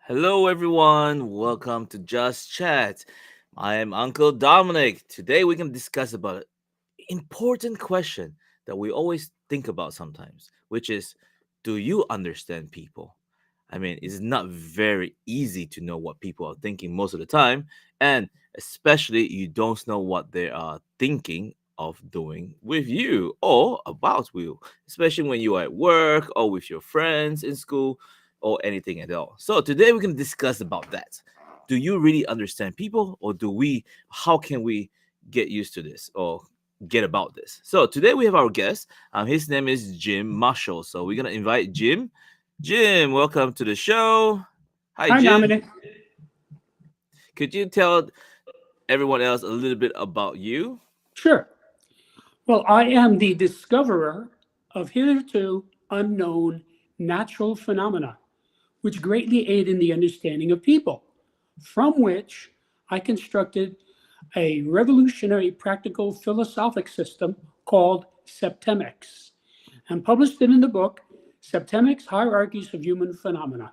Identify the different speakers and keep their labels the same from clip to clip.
Speaker 1: Hello, everyone. Welcome to Just Chat. I am Uncle Dominic. Today, we're going to discuss about an important question that we always think about sometimes, which is, do you understand people? I mean, it's not very easy to know what people are thinking most of the time, and especially you don't know what they are thinking of doing with you or about you, especially when you are at work or with your friends in school or anything at all. So today we're going to discuss about that. Do you really understand people, or do we? How can we get used to this or get about this? So today we have our guest. His name is Jim Marshall. So we're gonna invite Jim. Jim, welcome to the show. Hi,
Speaker 2: Hi,
Speaker 1: Jim.
Speaker 2: Dominic.
Speaker 1: Could you tell everyone else a little bit about you?
Speaker 2: Sure. Well, I am the discoverer of hitherto unknown natural phenomena, which greatly aid in the understanding of people, from which I constructed a revolutionary practical philosophic system called septemics and published it in the book Septemics Hierarchies of Human Phenomena.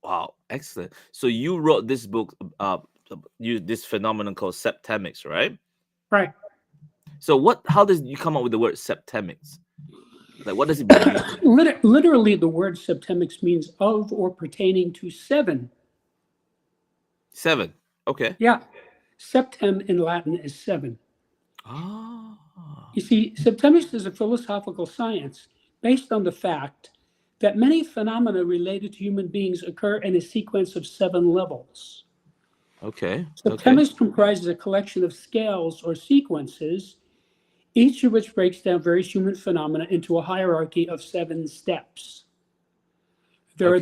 Speaker 1: Wow, excellent. So you wrote this book, you this phenomenon called septemics, right?
Speaker 2: Right.
Speaker 1: So what? How does you come up with the word septemics? Like, what does it mean?
Speaker 2: Literally, the word septemics means of or pertaining to seven.
Speaker 1: Seven. Okay.
Speaker 2: Yeah, septem in Latin is seven.
Speaker 1: Ah.
Speaker 2: You see, septemics is a philosophical science based on the fact that many phenomena related to human beings occur in a sequence of seven levels.
Speaker 1: Okay. Okay.
Speaker 2: Septemics comprises a collection of scales or sequences, each of which breaks down various human phenomena into a hierarchy of seven steps.
Speaker 1: Okay.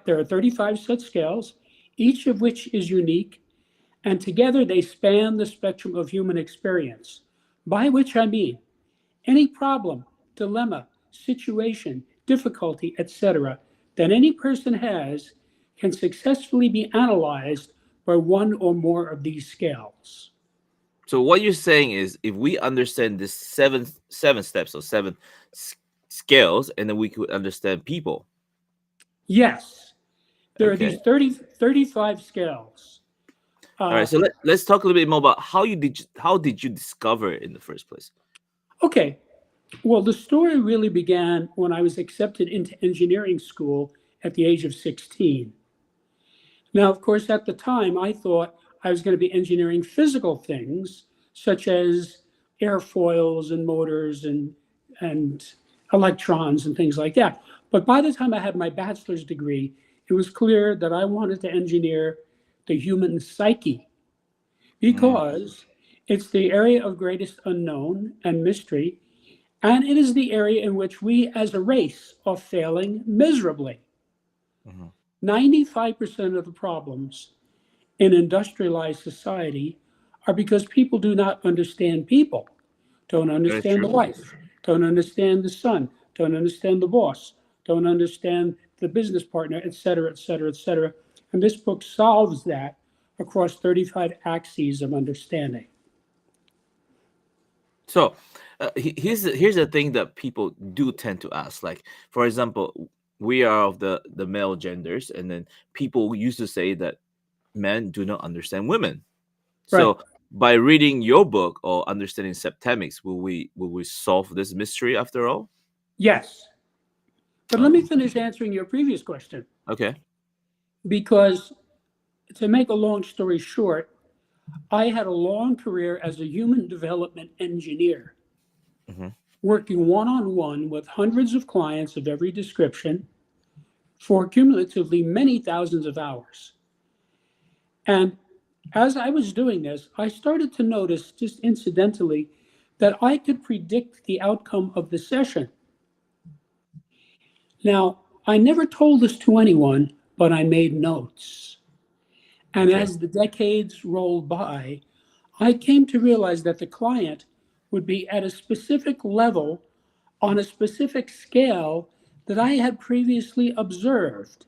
Speaker 2: There are 35 such scales, each of which is unique, and together they span the spectrum of human experience, by which I mean any problem, dilemma, situation, difficulty, etc., that any person has can successfully be analyzed by one or more of these scales.
Speaker 1: So what you're saying is, if we understand this seven steps or s- scales, and then we could understand people.
Speaker 2: Yes, there are
Speaker 1: Okay.
Speaker 2: these 35 scales.
Speaker 1: All right.
Speaker 2: Uh,
Speaker 1: So let's talk a little bit more about how did you discover it in the first place?
Speaker 2: okay, well, the story really began when I was accepted into engineering school at the age of 16. Now, of course, at the time, I thought I was going to be engineering physical things such as airfoils and motors and electrons and things like that. But by the time I had my bachelor's degree, it was clear that I wanted to engineer the human psyche
Speaker 1: Mm,
Speaker 2: because it's the area of greatest unknown and mystery, and it is the area in which we as a race are failing miserably.
Speaker 1: mhm.
Speaker 2: 95% of the problems in industrialized society are because people do not understand people, don't
Speaker 1: Very
Speaker 2: understand the
Speaker 1: true.
Speaker 2: wife, don't understand the son, don't understand the boss, don't understand the business partner, et cetera, et cetera, et cetera. And this book solves that across 35 axes of understanding.
Speaker 1: So here's the thing that people do tend to ask. Like, for example, we are of the male genders, and then people used to say that men do not understand women.
Speaker 2: Right.
Speaker 1: So by reading your book or understanding septemics, will we solve this mystery after all?
Speaker 2: Yes. But let me
Speaker 1: Oh,
Speaker 2: finish answering your previous question
Speaker 1: okay.
Speaker 2: because to make a long story short, I had a long career as a human development engineer,
Speaker 1: Hmm.
Speaker 2: working one on one with hundreds of clients of every description for cumulatively many thousands of hours. And as I was doing this, I started to notice, just incidentally, that I could predict the outcome of the session. Now, I never told this to anyone, but I made notes. And
Speaker 1: Okay.
Speaker 2: as the decades rolled by, I came to realize that the client would be at a specific level on a specific scale that I had previously observed.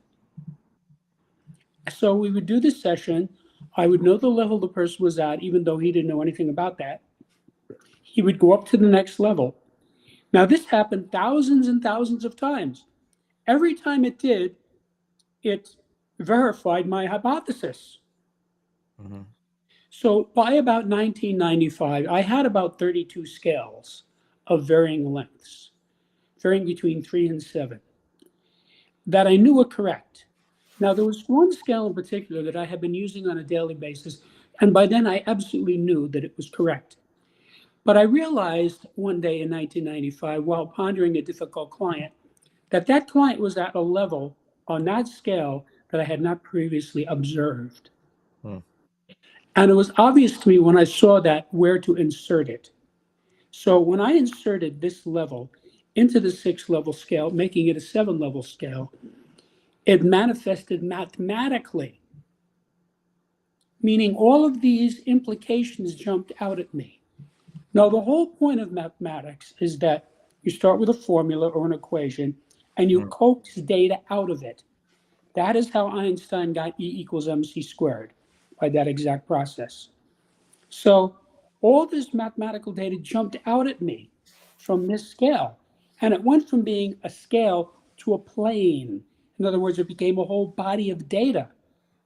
Speaker 2: So we would do this session. I would know the level the person was at, even though he didn't know anything about that. He would go up to the next level. Now, this happened thousands and thousands of times. Every time it did, it verified my hypothesis.
Speaker 1: Mm-hmm.
Speaker 2: So by about 1995, I had about 32 scales of varying lengths, varying between 3 and 7, that I knew were correct. Now, there was one scale in particular that I had been using on a daily basis, and by then I absolutely knew that it was correct. But I realized one day in 1995, while pondering a difficult client, that that client was at a level on that scale that I had not previously observed.
Speaker 1: Mm.
Speaker 2: And it was obvious to me when I saw that where to insert it. So when I inserted this level into the 6 level scale, making it a 7 level scale, it manifested mathematically, meaning all of these implications jumped out at me. Now, the whole point of mathematics is that you start with a formula or an equation and you
Speaker 1: Mm.
Speaker 2: coax data out of it. That is how Einstein got E equals mc squared, by that exact process. So all this mathematical data jumped out at me from this scale. And it went from being a scale to a plane. In other words, it became a whole body of data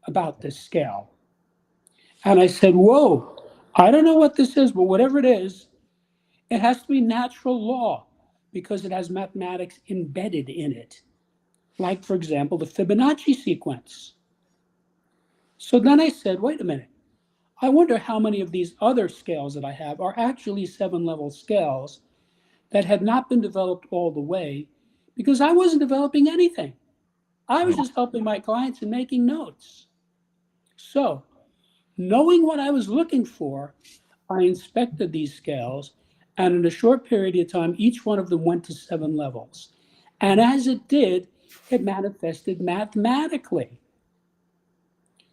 Speaker 2: about this scale. And I said, whoa, I don't know what this is, but whatever it is, it has to be natural law because it has mathematics embedded in it. Like, for example, the Fibonacci sequence. So then I said, wait a minute. I wonder how many of these other scales that I have are actually 7 level scales that had not been developed all the way because I wasn't developing anything. I was
Speaker 1: Mm.
Speaker 2: just helping my clients and making notes. So, knowing what I was looking for, I inspected these scales, and in a short period of time, each one of them went to 7 levels. And as it did, it manifested mathematically.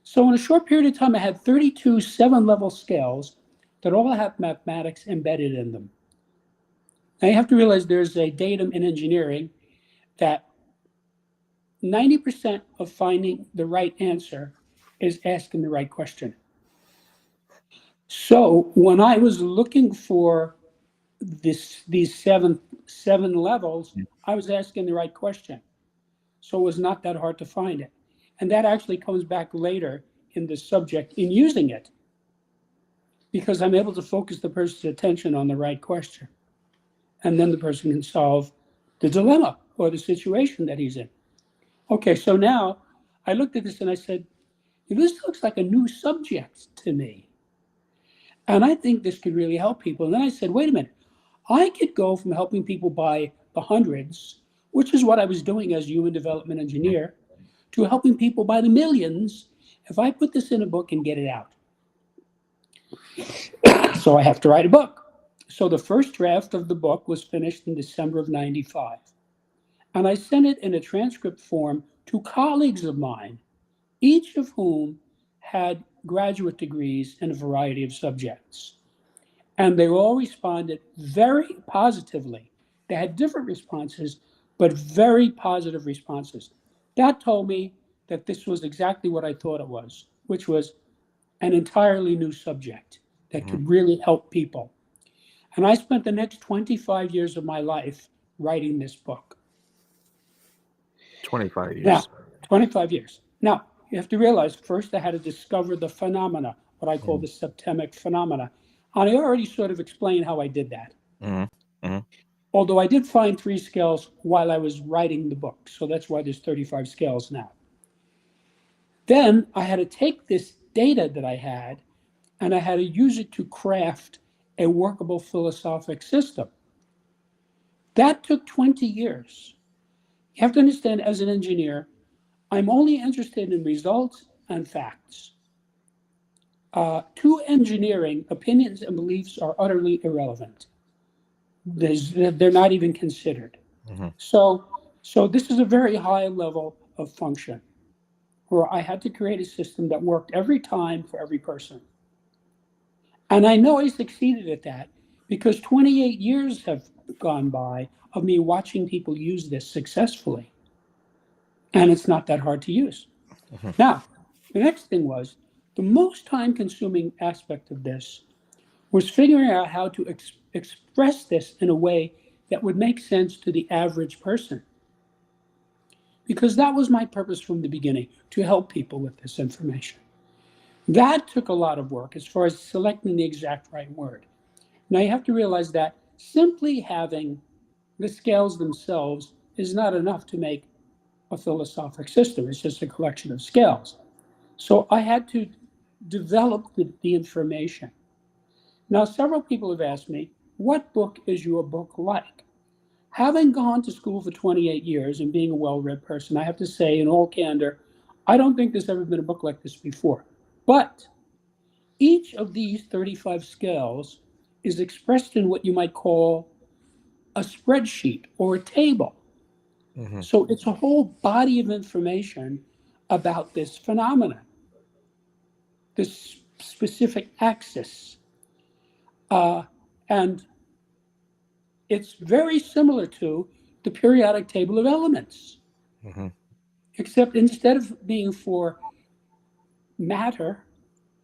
Speaker 2: So in a short period of time, I had 32 7 level scales that all have mathematics embedded in them. Now you have to realize there's a datum in engineering that 90% of finding the right answer is asking the right question. So when I was looking for these seven levels, I was asking the right question. So it was not that hard to find it. And that actually comes back later in the subject in using it, because I'm able to focus the person's attention on the right question. And then the person can solve the dilemma or the situation that he's in. Okay, so now I looked at this and I said, this looks like a new subject to me. And I think this could really help people. And then I said, wait a minute, I could go from helping people by the hundreds, which is what I was doing as a human development
Speaker 1: Mm.
Speaker 2: engineer, to helping people by the millions if I put this in a book and get it out. So I have to write a book. So the first draft of the book was finished in December of 95. And I sent it in a transcript form to colleagues of mine, each of whom had graduate degrees in a variety of subjects. And they all responded very positively. They had different responses, but very positive responses. That told me that this was exactly what I thought it was, which was an entirely new subject that
Speaker 1: Mhm.
Speaker 2: could really help people. And I spent the next 25 years of my life writing this book.
Speaker 1: 25
Speaker 2: Now,
Speaker 1: years.
Speaker 2: 25 years. Now, you have to realize first I had to discover the phenomena, what I call
Speaker 1: Mm.
Speaker 2: the septemic phenomena. And I already sort of explained how I did that.
Speaker 1: Mhm. Mhm.
Speaker 2: Although I did find 3 scales while I was writing the book. So that's why there's 35 scales now. Then I had to take this data that I had and I had to use it to craft a workable philosophic system. That took 20 years. You have to understand, as an engineer, I'm only interested in results and facts. To engineering, opinions and beliefs are utterly irrelevant. They're not even considered.
Speaker 1: Mhm.
Speaker 2: So, so this is a very high level of function where I had to create a system that worked every time for every person. And I know I succeeded at that because 28 years have gone by of me watching people use this successfully. And it's not that hard to use.
Speaker 1: Mhm.
Speaker 2: Now, the next thing was the most time consuming aspect of this was figuring out how to express this in a way that would make sense to the average person. because that was my purpose from the beginning, to help people with this information. That took a lot of work as far as selecting the exact right word. Now you have to realize that simply having the scales themselves is not enough to make a philosophic system. It's just a collection of scales. So I had to develop the information. Now, several people have asked me, what book is your book like? Having gone to school for 28 years and being a well read person, I have to say, in all candor, I don't think there's ever been a book like this before. But each of these 35 scales is expressed in what you might call a spreadsheet or a table.
Speaker 1: Hmm.
Speaker 2: So it's a whole body of information about this phenomenon, this specific axis. Uh, and it's very similar to the periodic table of elements,
Speaker 1: Hmm.
Speaker 2: except instead of being for matter,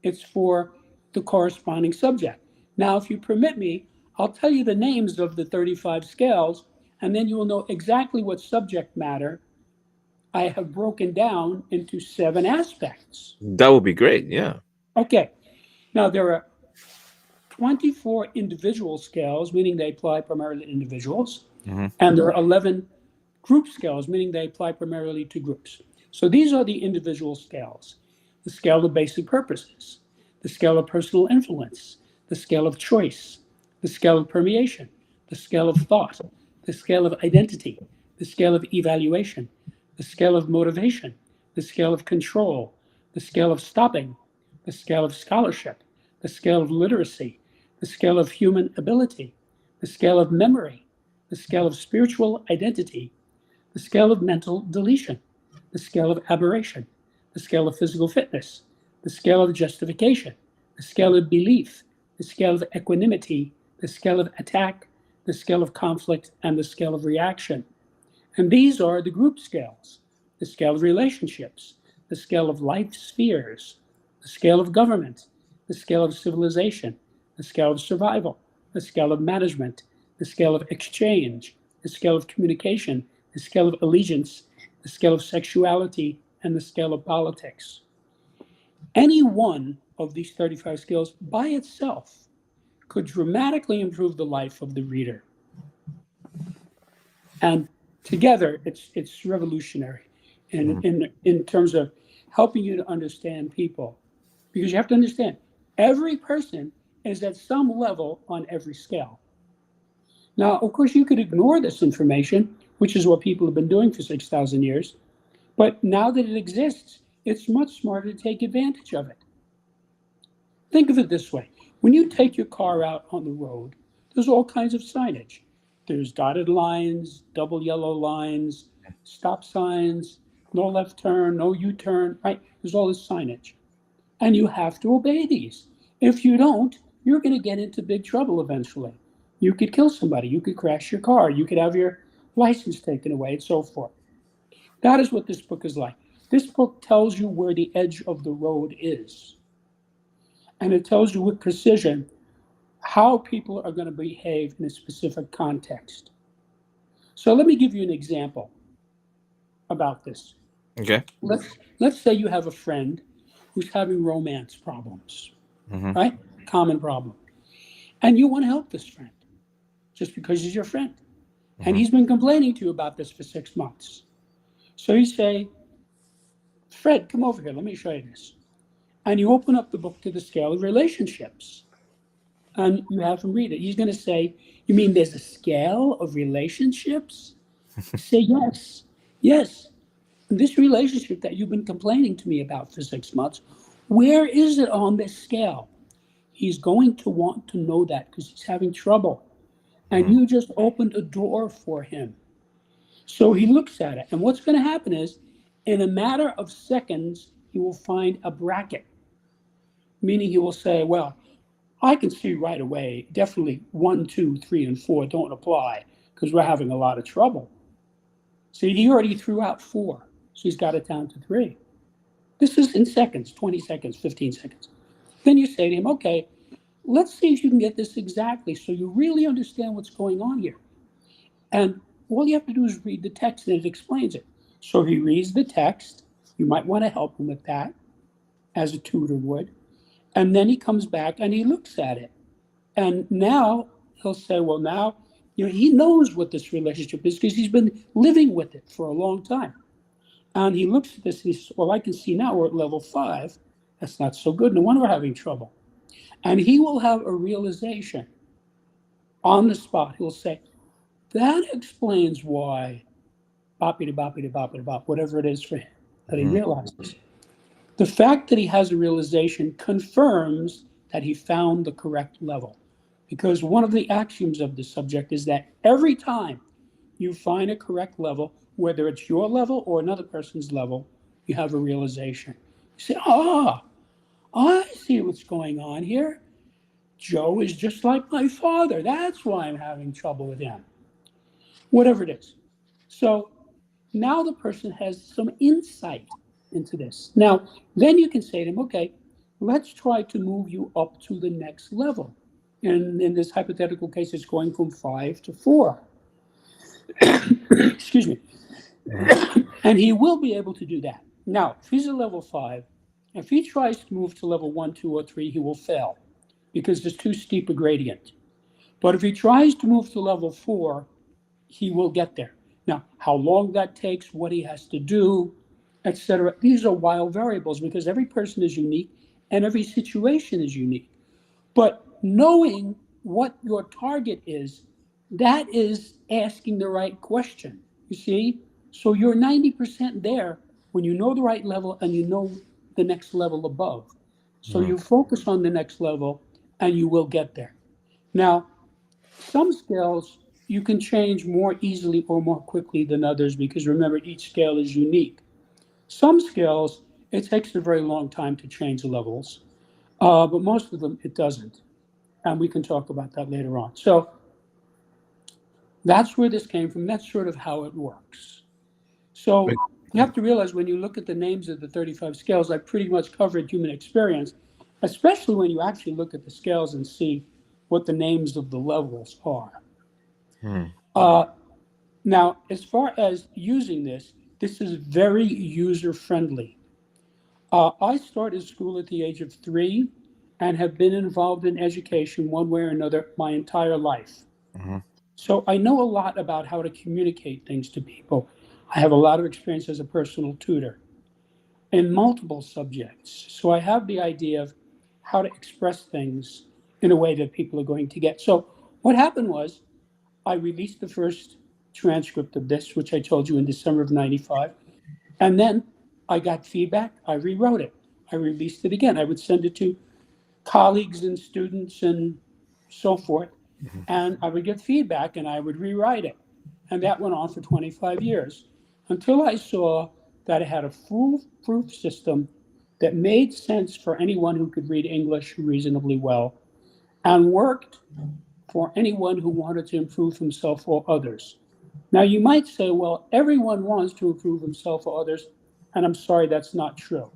Speaker 2: it's for the corresponding subject. Now, if you permit me, I'll tell you the names of the 35 scales, and then you will know exactly what subject matter I have broken down into 7 aspects.
Speaker 1: That would be great. Yeah.
Speaker 2: Okay, now there are 24 individual scales, meaning they apply primarily to individuals,
Speaker 1: Hmm.
Speaker 2: and there are 11 group scales, meaning they apply primarily to groups. So these are the individual scales: the scale of basic purposes, the scale of personal influence, the scale of choice, the scale of permeation, the scale of thought, the scale of identity, the scale of evaluation, the scale of motivation, the scale of control, the scale of stopping, the scale of scholarship, the scale of literacy, the scale of human ability, the scale of memory, the scale of spiritual identity, the scale of mental deletion, the scale of aberration, the scale of physical fitness, the scale of justification, the scale of belief, the scale of equanimity, the scale of attack, the scale of conflict, and the scale of reaction. And these are the group scales: the scale of relationships, the scale of life spheres, the scale of government, the scale of civilization, the scale of survival, the scale of management, the scale of exchange, the scale of communication, the scale of allegiance, the scale of sexuality, and the scale of politics. Any one of these 35 scales by itself could dramatically improve the life of the reader. And together, it's revolutionary
Speaker 1: Hmm.
Speaker 2: in terms of helping you to understand people. Because you have to understand, every person is at some level on every scale. Now, of course, you could ignore this information, which is what people have been doing for 6,000 years. But now that it exists, it's much smarter to take advantage of it. Think of it this way: when you take your car out on the road, there's all kinds of signage. There's dotted lines, double yellow lines, stop signs, no left turn, no U turn, right? There's all this signage. And you have to obey these. If you don't, you're going to get into big trouble eventually. You could kill somebody, you could crash your car, you could have your license taken away, and so forth. That is what this book is like. This book tells you where the edge of the road is, and it tells you with precision how people are going to behave in a specific context. So let me give you an example about this.
Speaker 1: Okay.
Speaker 2: Let's say you have a friend who's having romance problems,
Speaker 1: Hmm.
Speaker 2: right? Common problem. And you want to help this friend just because he's your friend. And
Speaker 1: Hmm.
Speaker 2: he's been complaining to you about this for 6 months. So you say, Fred, come over here. Let me show you this. And you open up the book to the scale of relationships and you have him read it. He's going to say, you mean there's a scale of relationships? You say, yes, yes. This relationship that you've been complaining to me about for 6 months, where is it on this scale? He's going to want to know that because he's having trouble. And
Speaker 1: Hmm.
Speaker 2: you just opened a door for him. So he looks at it. And what's going to happen is, in a matter of seconds, he will find a bracket, meaning he will say, well, I can see right away, definitely 1, 2, 3, and 4 don't apply because we're having a lot of trouble. See, he already threw out 4, so he's got it down to 3. This is in seconds, 20 seconds, 15 seconds. Then you say to him, okay, let's see if you can get this exactly so you really understand what's going on here. And all you have to do is read the text and it explains it. So he reads the text. You might want to help him with that, as a tutor would. And then he comes back and he looks at it. And now he'll say, well, now, he knows what this relationship is because he's been living with it for a long time. And he looks at this and he says, well, I can see now we're at level 5. That's not so good. No wonder we're having trouble. And he will have a realization on the spot. He'll say, that explains why boppity boppity boppity bop, whatever it is for him that he
Speaker 1: Mhm.
Speaker 2: realizes. The fact that he has a realization confirms that he found the correct level. Because one of the axioms of the subject is that every time you find a correct level, whether it's your level or another person's level, you have a realization. You say, I see what's going on here. Joe is just like my father. That's why I'm having trouble with him. Whatever it is. So now the person has some insight into this. Now, then you can say to them, okay, let's try to move you up to the next level. And in this hypothetical case, it's going from 5 to 4. Excuse me.
Speaker 1: Mhm.
Speaker 2: And he will be able to do that. Now, if he's at level 5, if he tries to move to level 1, 2, or 3, he will fail because there's too steep a gradient. But if he tries to move to level 4, he will get there. Now, how long that takes, what he has to do, etc. These are wild variables because every person is unique and every situation is unique. But knowing what your target is, that is asking the right question. You see? So you're 90% there when you know the right level and you know the next level above. So
Speaker 1: Mhm.
Speaker 2: you focus on the next level and you will get there. Now, some scales you can change more easily or more quickly than others because remember, each scale is unique. Some scales, it takes a very long time to change the levels, but most of them it doesn't. And we can talk about that later on. So that's where this came from. That's sort of how it works. So
Speaker 1: Wait.
Speaker 2: you have to realize when you look at the names of the 35 scales, I pretty much covered human experience, especially when you actually look at the scales and see what the names of the levels are.
Speaker 1: Mhm.
Speaker 2: Uh, Now, as far as using this, this is very user friendly. I started school at the age of 3 and have been involved in education one way or another my entire life.
Speaker 1: Mhm.
Speaker 2: So I know a lot about how to communicate things to people. I have a lot of experience as a personal tutor in multiple subjects. So I have the idea of how to express things in a way that people are going to get. So what happened was I released the first transcript of this, which I told you in December of 95. And then I got feedback. I rewrote it. I released it again. I would send it to colleagues and students and so forth.
Speaker 1: Mhm.
Speaker 2: And I would get feedback and I would rewrite it. And that went on for 25 years until I saw that it had a foolproof system that made sense for anyone who could read English reasonably well and worked for anyone who wanted to improve himself or others. Now, you might say, well, everyone wants to improve himself or others, and I'm sorry, that's not true.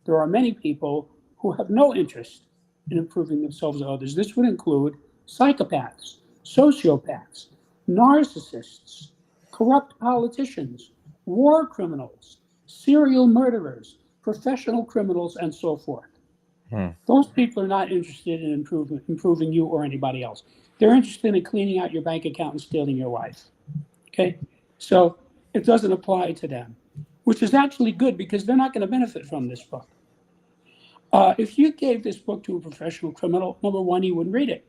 Speaker 2: There are many people who have no interest in improving themselves or others. This would include psychopaths, sociopaths, narcissists, corrupt politicians, war criminals, serial murderers, professional criminals, and so forth.
Speaker 1: Mhm.
Speaker 2: Those people are not interested in improving you or anybody else. They're interested in cleaning out your bank account and stealing your wife. Okay? So it doesn't apply to them, which is actually good because they're not going to benefit from this book. If you gave this book to a professional criminal, number one, he wouldn't read it.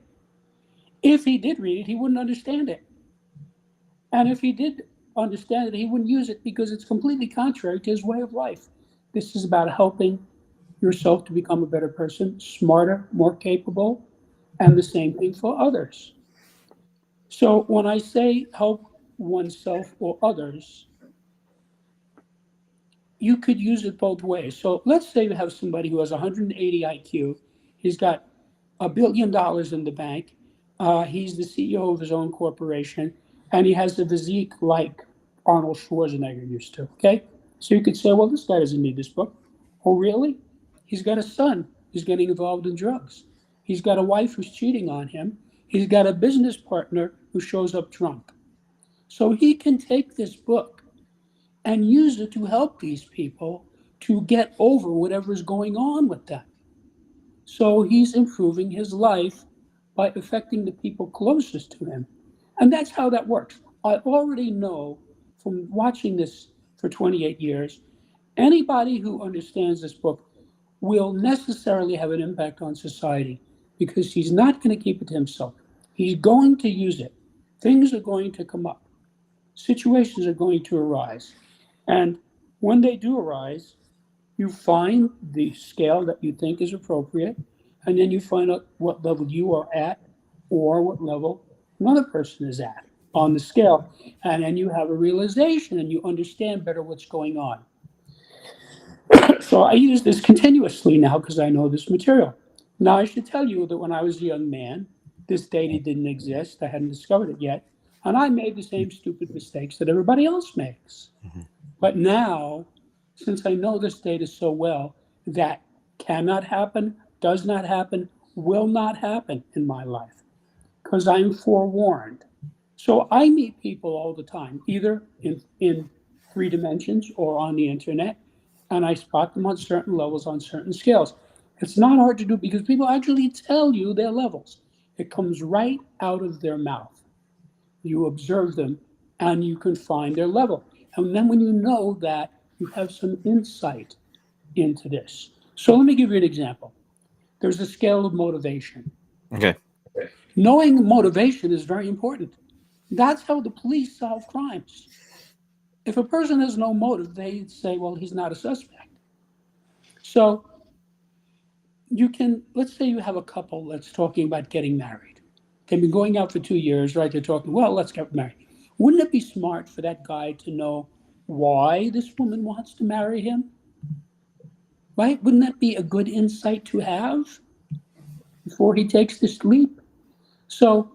Speaker 2: If he did read it, he wouldn't understand it. And if he did understand it, he wouldn't use it because it's completely contrary to his way of life. This is about helping yourself to become a better person, smarter, more capable, and the same thing for others. So when I say help oneself or others, you could use it both ways. So let's say you have somebody who has 180 IQ. He's got $1 billion in the bank. He's the CEO of his own corporation, and he has the physique like Arnold Schwarzenegger used to. Okay, so you could say, well, this guy doesn't need this book. Oh, really? He's got a son who's getting involved in drugs. He's got a wife who's cheating on him. He's got a business partner who shows up drunk. So he can take this book and use it to help these people to get over whatever is going on with them. So he's improving his life by affecting the people closest to him. And that's how that works. I already know from watching this for 28 years, anybody who understands this book will necessarily have an impact on society because he's not going to keep it to himself. He's going to use it. Things are going to come up, situations are going to arise. And when they do arise, you find the scale that you think is appropriate, and then you find out what level you are at or what level another person is at on the scale. And then you have a realization and you understand better what's going on. So I use this continuously now because I know this material. Now, I should tell you that when I was a young man, this data didn't exist. I hadn't discovered it yet. And I made the same stupid mistakes that everybody else makes.
Speaker 1: Mhm.
Speaker 2: But now, since I know this data so well, that cannot happen, does not happen, will not happen in my life because I'm forewarned. So I meet people all the time, either in 3 dimensions or on the internet, and I spot them on certain levels on certain scales. It's not hard to do because people actually tell you their levels. It comes right out of their mouth. You observe them and you can find their level. And then when you know that, you have some insight into this. So let me give you an example. There's a scale of motivation.
Speaker 1: Okay.
Speaker 2: Knowing motivation is very important. That's how the police solve crimes. If a person has no motive, they say, well, he's not a suspect. So you can, let's say you have a couple that's talking about getting married. They've been going out for 2 years, right? They're talking, well, let's get married. Wouldn't it be smart for that guy to know why this woman wants to marry him? Right? Wouldn't that be a good insight to have before he takes this leap? So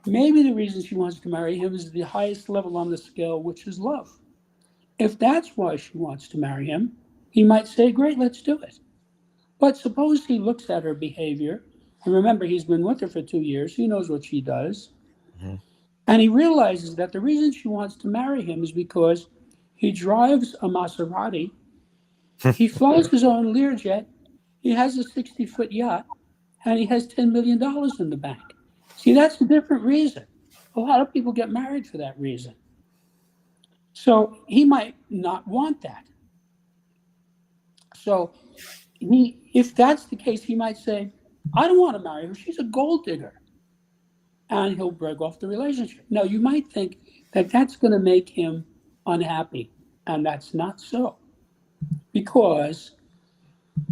Speaker 2: maybe the reason she wants to marry him is the highest level on the scale, which is love. If that's why she wants to marry him, he might say, great, let's do it. But suppose he looks at her behavior, and remember, he's been with her for 2 years, he knows what she does,
Speaker 1: Mhm.
Speaker 2: and he realizes that the reason she wants to marry him is because he drives a Maserati, he flies his own Learjet, he has a 60-foot yacht, and he has $10 million in the bank. See, that's a different reason. A lot of people get married for that reason. So he might not want that. So if that's the case, he might say, I don't want to marry her. She's a gold digger. And he'll break off the relationship. Now, you might think that that's going to make him unhappy. And that's not so, because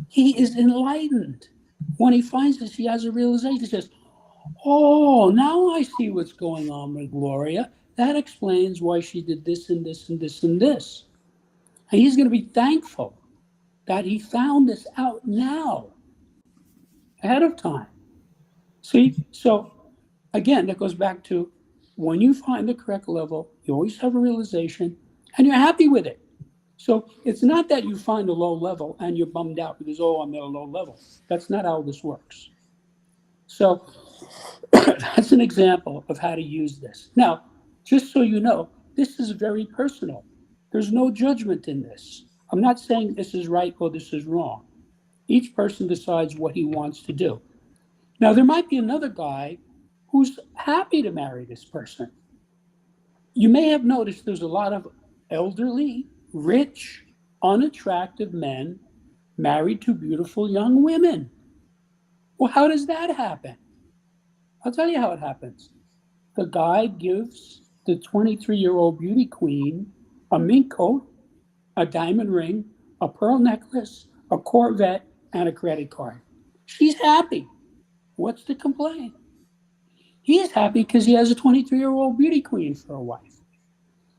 Speaker 2: he is enlightened. When he finds this, he has a realization. He says, oh, now I see what's going on with Gloria. That explains why she did this and this and this and this. And he's going to be thankful that he found this out now, ahead of time. See, so again, that goes back to when you find the correct level, you always have a realization and you're happy with it. So it's not that you find a low level and you're bummed out because, oh, I'm at a low level. That's not how this works. So that's an example of how to use this. Now, just so you know, this is very personal. There's no judgment in this. I'm not saying this is right or this is wrong. Each person decides what he wants to do. Now, there might be another guy who's happy to marry this person. You may have noticed there's a lot of elderly, rich, unattractive men married to beautiful young women. Well, how does that happen? I'll tell you how it happens. The guy gives the 23-year-old beauty queen a mink coat, a diamond ring, a pearl necklace, a Corvette, and a credit card. She's happy. What's the complaint? He's happy because he has a 23-year-old beauty queen for a wife.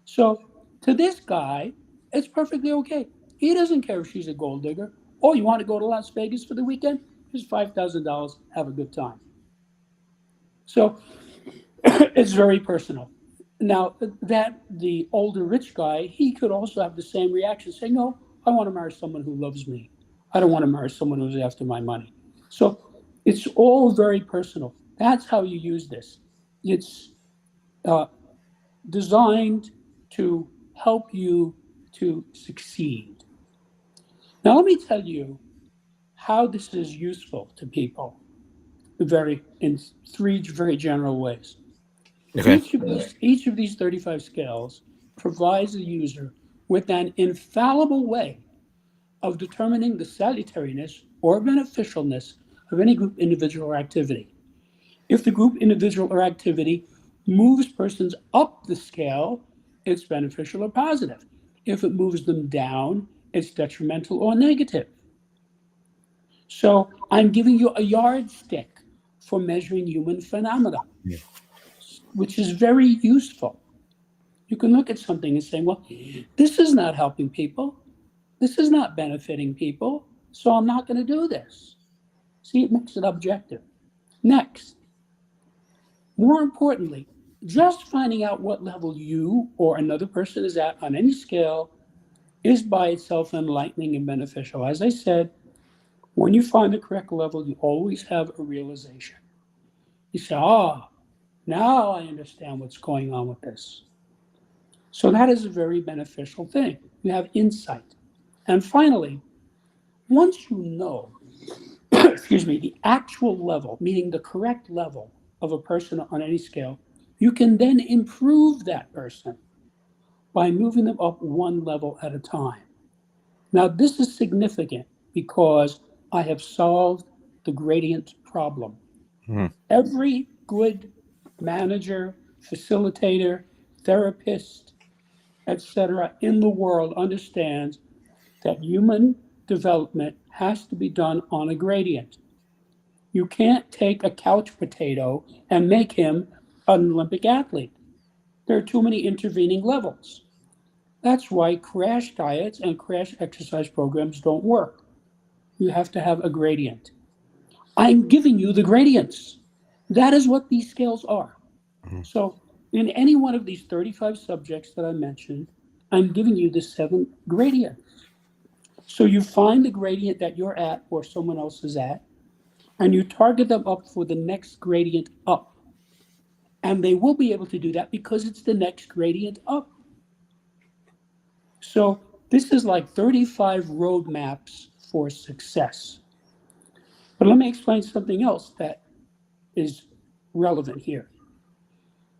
Speaker 2: So to this guy, it's perfectly okay. He doesn't care if she's a gold digger. Oh, you want to go to Las Vegas for the weekend? Here's $5,000. Have a good time. So it's very personal. Now, that the older rich guy, he could also have the same reaction, saying, no, I want to marry someone who loves me. I don't want to marry someone who's after my money. So it's all very personal. That's how you use this. It's uh, designed to help you to succeed. Now, let me tell you how this is useful to people in three very general ways.
Speaker 1: Okay.
Speaker 2: Each of these 35 scales provides the user with an infallible way of determining the salutariness or beneficialness of any group, individual, or activity. If the group, individual, or activity moves persons up the scale, it's beneficial or positive. If it moves them down, it's detrimental or negative. So I'm giving you a yardstick for measuring human phenomena, which is very useful. You can look at something and say, well, this is not helping people. This is not benefiting people. So I'm not going to do this. See, it makes it objective. Next, more importantly, just finding out what level you or another person is at on any scale is by itself enlightening and beneficial. As I said, when you find the correct level, you always have a realization. You say, oh, now I understand what's going on with this. So that is a very beneficial thing. You have insight. And finally, once you know, excuse me, the actual level, meaning the correct level of a person on any scale, you can then improve that person by moving them up one level at a time. Now, this is significant because I have solved the gradient problem.
Speaker 1: Mhm.
Speaker 2: Every good manager, facilitator, therapist, etc., in the world understands that human development has to be done on a gradient. You can't take a couch potato and make him an Olympic athlete. There are too many intervening levels. That's why crash diets and crash exercise programs don't work. You have to have a gradient. I'm giving you the gradients. That is what these scales are.
Speaker 1: Mhm.
Speaker 2: So, in any one of these 35 subjects that I mentioned, I'm giving you the 7 gradients. So, you find the gradient that you're at or someone else is at, and you target them up for the next gradient up. And they will be able to do that because it's the next gradient up. So, this is like 35 roadmaps for success. But let me explain something else that is relevant here.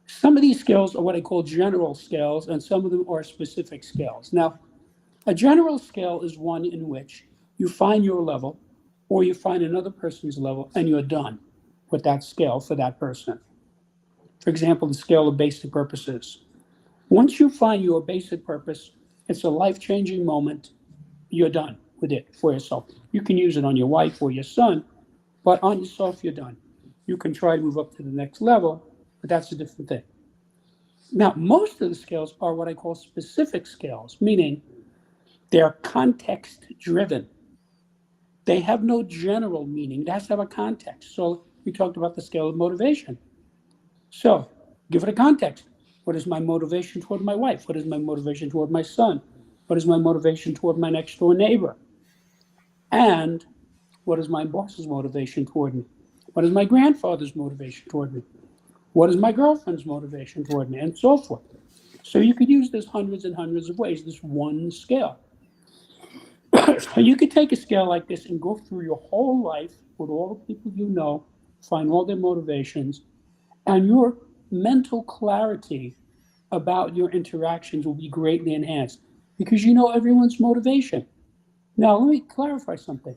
Speaker 2: Some of these scales are what I call general scales, and some of them are specific scales. Now, a general scale is one in which you find your level or you find another person's level and you're done with that scale for that person. For example, the scale of basic purposes. Once you find your basic purpose, it's a life changing moment, you're done with it for yourself. You can use it on your wife or your son, but on yourself, you're done. You can try to move up to the next level, but that's a different thing. Now, most of the scales are what I call specific scales, meaning they're context driven. They have no general meaning. It has to have a context. So we talked about the scale of motivation. So give it a context. What is my motivation toward my wife? What is my motivation toward my son? What is my motivation toward my next door neighbor? And what is my boss's motivation toward me? What is my grandfather's motivation toward me? What is my girlfriend's motivation toward me? And so forth. So you could use this hundreds and hundreds of ways, this one scale. So you could take a scale like this and go through your whole life with all the people you know, find all their motivations, and your mental clarity about your interactions will be greatly enhanced because you know everyone's motivation. Now, let me clarify something.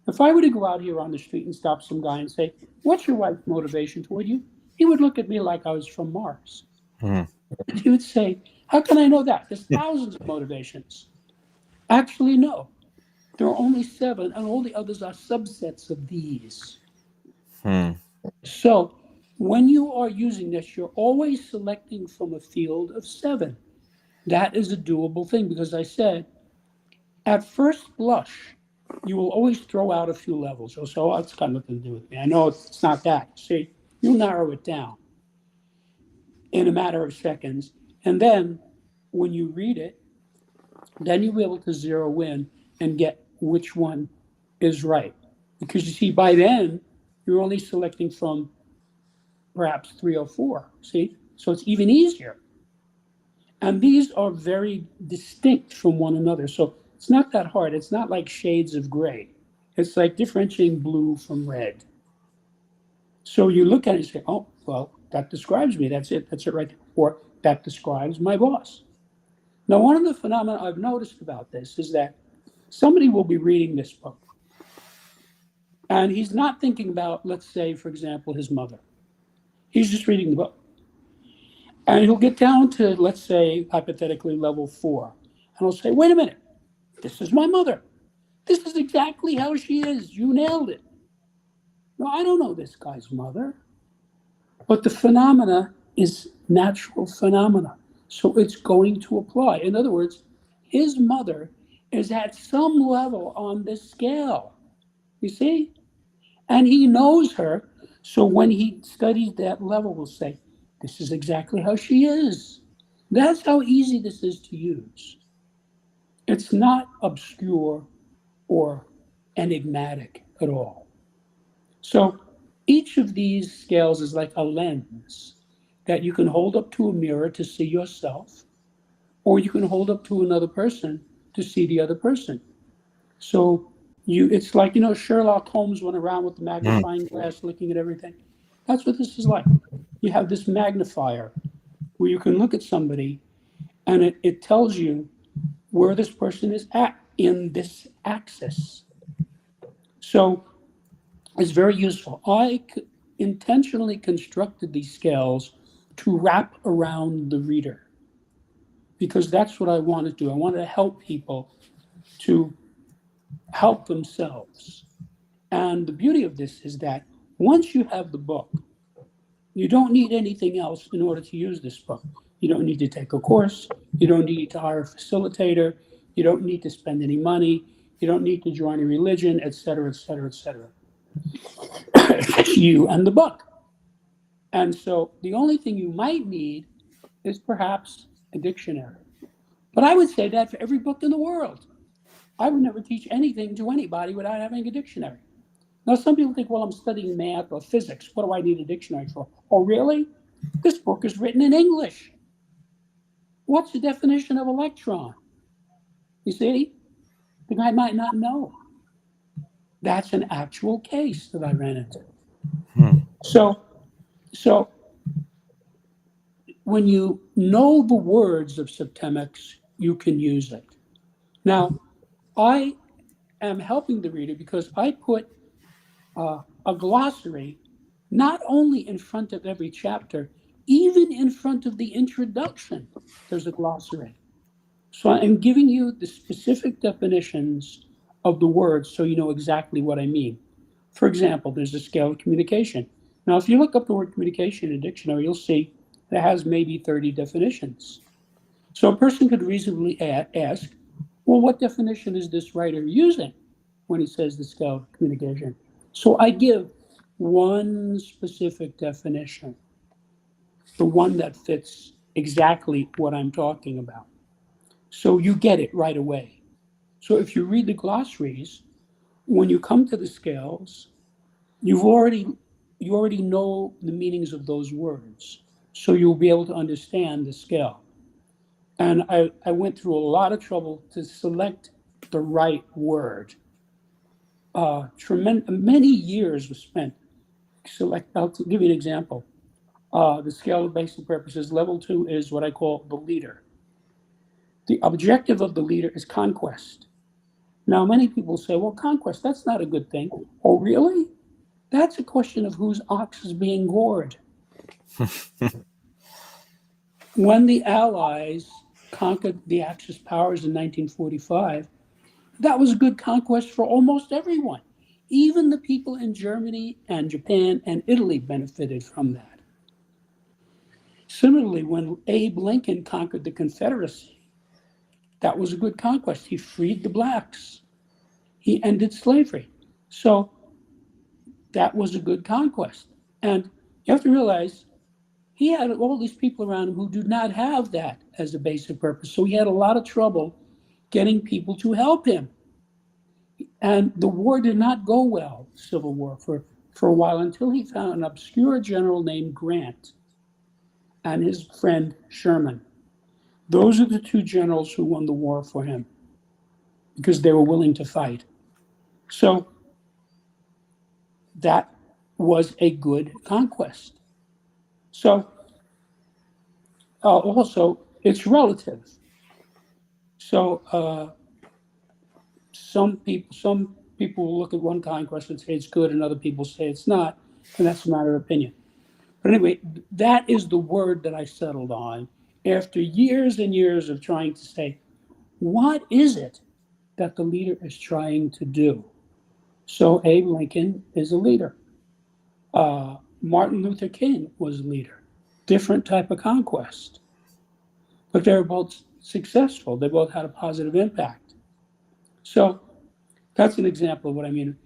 Speaker 2: If I were to go out here on the street and stop some guy and say, what's your wife's motivation toward you? He would look at me like I was from Mars.
Speaker 1: Mhm.
Speaker 2: He would say, how can I know that? There's thousands of motivations. Actually, no. There are only 7, and all the others are subsets of these.
Speaker 1: Hmm.
Speaker 2: So when you are using this, you're always selecting from a field of 7. That is a doable thing because I said, at first blush, you will always throw out a few levels. You'll say, oh, it's got nothing to do with me. I know it's not that. See, you narrow it down in a matter of seconds. And then when you read it, then you'll be able to zero in and get which one is right. Because you see, by then, you're only selecting from perhaps 3 or 4. See? So it's even easier. And these are very distinct from one another. So it's not that hard. It's not like shades of gray. It's like differentiating blue from red. So you look at it and say, oh, well, that describes me. That's it. That's it right there. Or that describes my boss. Now, one of the phenomena I've noticed about this is that somebody will be reading this book and he's not thinking about, let's say, for example, his mother. He's just reading the book. And he'll get down to, let's say, hypothetically, level 4. And he'll say, wait a minute, this is my mother. This is exactly how she is. You nailed it. No, I don't know this guy's mother. But the phenomena is natural phenomena. So it's going to apply. In other words, his mother is at some level on this scale. You see? And he knows her. So when he studies that level, we'll say, this is exactly how she is. That's how easy this is to use. It's not obscure or enigmatic at all. So each of these scales is like a lens that you can hold up to a mirror to see yourself, or you can hold up to another person to see the other person. So it's like, Sherlock Holmes went around with the magnifying glass looking at everything. That's what this is like. You have this magnifier where you can look at somebody and it tells you where this person is at in this axis. So it's very useful. I intentionally constructed these scales to wrap around the reader because that's what I want to do. I want to help people to help themselves. And the beauty of this is that once you have the book, you don't need anything else in order to use this book. You don't need to take a course. You don't need to hire a facilitator. You don't need to spend any money. You don't need to join a religion, et cetera, et cetera, et cetera. It's you and the book. And so the only thing you might need is perhaps a dictionary. But I would say that for every book in the world. I would never teach anything to anybody without having a dictionary. Now, some people think, well, I'm studying math or physics. What do I need a dictionary for? Oh, really? This book is written in English. What's the definition of electron? You see, the guy might not know. That's an actual case that I ran into. So, so when you know the words of Septemex, you can use it. Now, I am helping the reader because I put a glossary not only in front of every chapter, even in front of the introduction, there's a glossary. So I'm giving you the specific definitions of the words so you know exactly what I mean. For example, there's a scale of communication. Now, if you look up the word communication in a dictionary, you'll see it has maybe 30 definitions. So a person could reasonably ask, well, what definition is this writer using when he says the scale of communication? So I give one specific definition, the one that fits exactly what I'm talking about. So you get it right away. So if you read the glossaries, when you come to the scales, you've already you already know the meanings of those words. So you'll be able to understand the scale. And I went through a lot of trouble to select the right word. Many years were spent. I'll give you an example. The scale of basic purposes, level 2 is what I call the leader. The objective of the leader is conquest. Now, many people say, well, conquest, that's not a good thing. Oh, really? That's a question of whose ox is being gored. When the Allies conquered the Axis powers in 1945, that was a good conquest for almost everyone. Even the people in Germany and Japan and Italy benefited from that. Similarly, when Abe Lincoln conquered the Confederacy, that was a good conquest. He freed the blacks. He ended slavery. So that was a good conquest. And you have to realize he had all these people around him who did not have that as a basic purpose. So he had a lot of trouble getting people to help him. And the war did not go well, Civil War, for a while until he found an obscure general named Grant and his friend Sherman. Those are the two generals who won the war for him because they were willing to fight. So that was a good conquest. So also, it's relative. So some people will look at one conquest and say it's good, and other people say it's not, and that's a matter of opinion. But anyway, that is the word that I settled on after years and years of trying to say, what is it that the leader is trying to do? So Abe Lincoln is a leader. Martin Luther King was a leader. Different type of conquest, but they were both successful. They both had a positive impact. So that's an example of what I mean,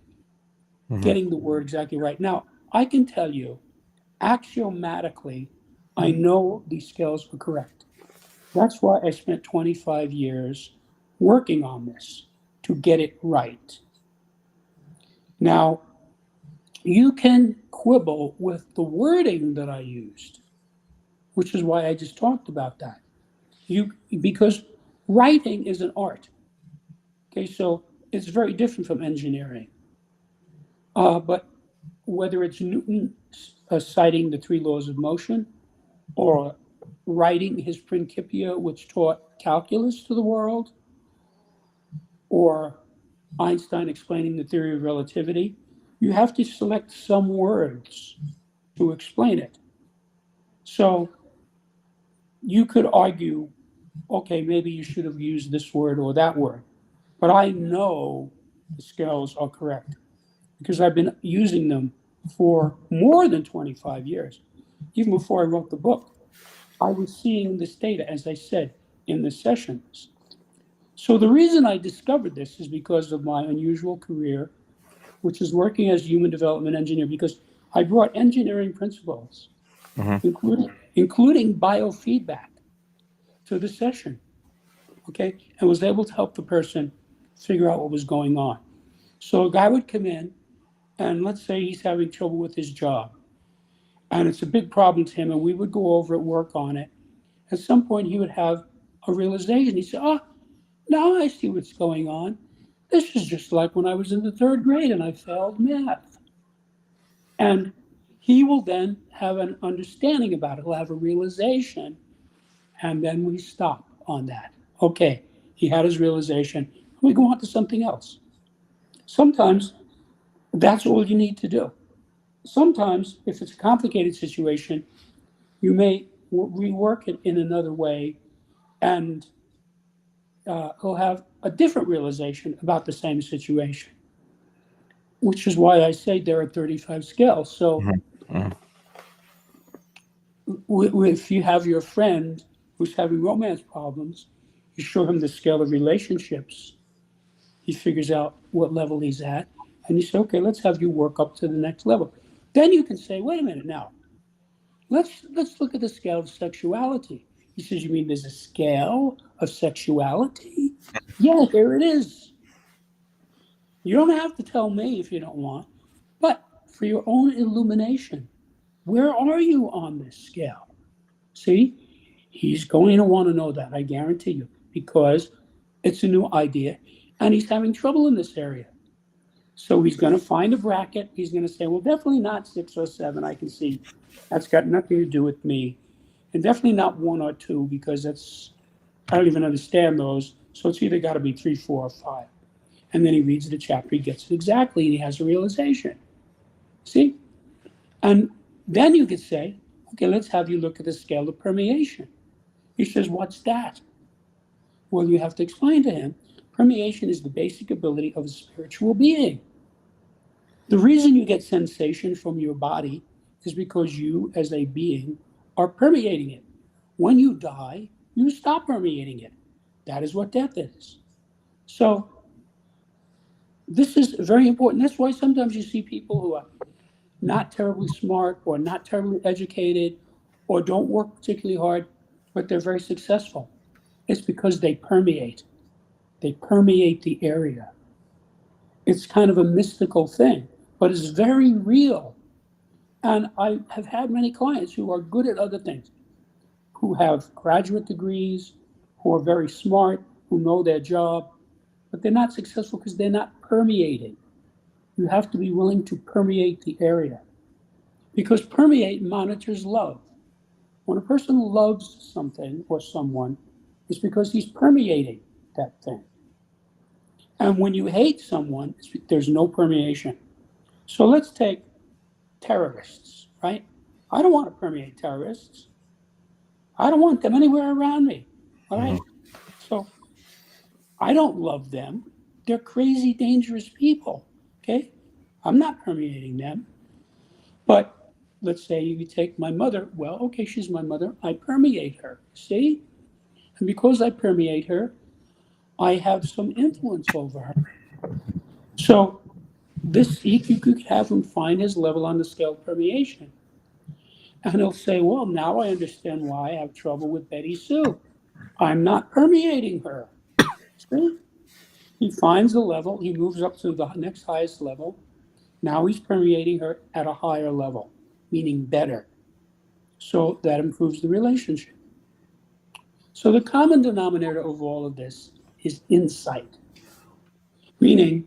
Speaker 1: Hmm.
Speaker 2: getting the word exactly right. Now, I can tell you axiomatically, I know these scales are correct. That's why I spent 25 years working on this to get it right. Now, you can quibble with the wording that I used, which is why I just talked about that. Because writing is an art. Okay, so it's very different from engineering. But whether it's Newton citing the three laws of motion, or writing his Principia, which taught calculus to the world, or Einstein explaining the theory of relativity, you have to select some words to explain it. So you could argue, okay, maybe you should have used this word or that word, but I know the scales are correct because I've been using them for more than 25 years. Even before I wrote the book, I was seeing this data, as I said, in the sessions. So the reason I discovered this is because of my unusual career, which is working as a human development engineer, because I brought engineering principles,
Speaker 1: Hmm.
Speaker 2: including biofeedback, to the session, okay, and was able to help the person figure out what was going on. So a guy would come in, and let's say he's having trouble with his job, and it's a big problem to him, and we would go over it, work on it. At some point, he would have a realization. He said, "Oh, now I see what's going on. This is just like when I was in the third grade and I failed math." And he will then have an understanding about it. He'll have a realization, and then we stop on that. Okay, he had his realization. We go on to something else. Sometimes that's all you need to do. Sometimes, if it's a complicated situation, you may rework it in another way, and he'll have a different realization about the same situation, which is why I say there are 35 scales. So
Speaker 1: Hmm.
Speaker 2: if you have your friend who's having romance problems, you show him the scale of relationships, he figures out what level he's at, and you say, okay, let's have you work up to the next level. Then you can say, wait a minute now, let's look at the scale of sexuality. He says, you mean there's a scale of sexuality? Yeah, there it is. You don't have to tell me if you don't want, but for your own illumination, where are you on this scale? See, he's going to want to know that, I guarantee you, because it's a new idea and he's having trouble in this area. So he's going to find a bracket. He's going to say, well, definitely not 6 or 7. I can see that's got nothing to do with me. And definitely not 1 or 2, because I don't even understand those. So it's either got to be 3, 4, or 5. And then he reads the chapter, he gets it exactly, and he has a realization. See? And then you could say, okay, let's have you look at the scale of permeation. He says, what's that? Well, you have to explain to him permeation is the basic ability of a spiritual being. The reason you get sensation from your body is because you, as a being, are permeating it. When you die, you stop permeating it. That is what death is. So, this is very important. That's why sometimes you see people who are not terribly smart or not terribly educated or don't work particularly hard, but they're very successful. It's because they permeate. They permeate the area. It's kind of a mystical thing, but it's very real. And I have had many clients who are good at other things, who have graduate degrees, who are very smart, who know their job, but they're not successful because they're not permeating. You have to be willing to permeate the area because permeate monitors love. When a person loves something or someone, it's because he's permeating that thing. And when you hate someone, there's no permeation. So let's take terrorists, right? I don't want to permeate terrorists. I don't want them anywhere around me. All
Speaker 1: Mhm.
Speaker 2: right. So I don't love them. They're crazy, dangerous people. Okay. I'm not permeating them. But let's say you take my mother. Well, okay, she's my mother. I permeate her. See? And because I permeate her, I have some influence over her. So this, you could have him find his level on the scale of permeation. And he'll say, well, now I understand why I have trouble with Betty Sue. I'm not permeating her. See? He finds the level, he moves up to the next highest level. Now he's permeating her at a higher level, meaning better. So that improves the relationship. So the common denominator of all of this is insight, meaning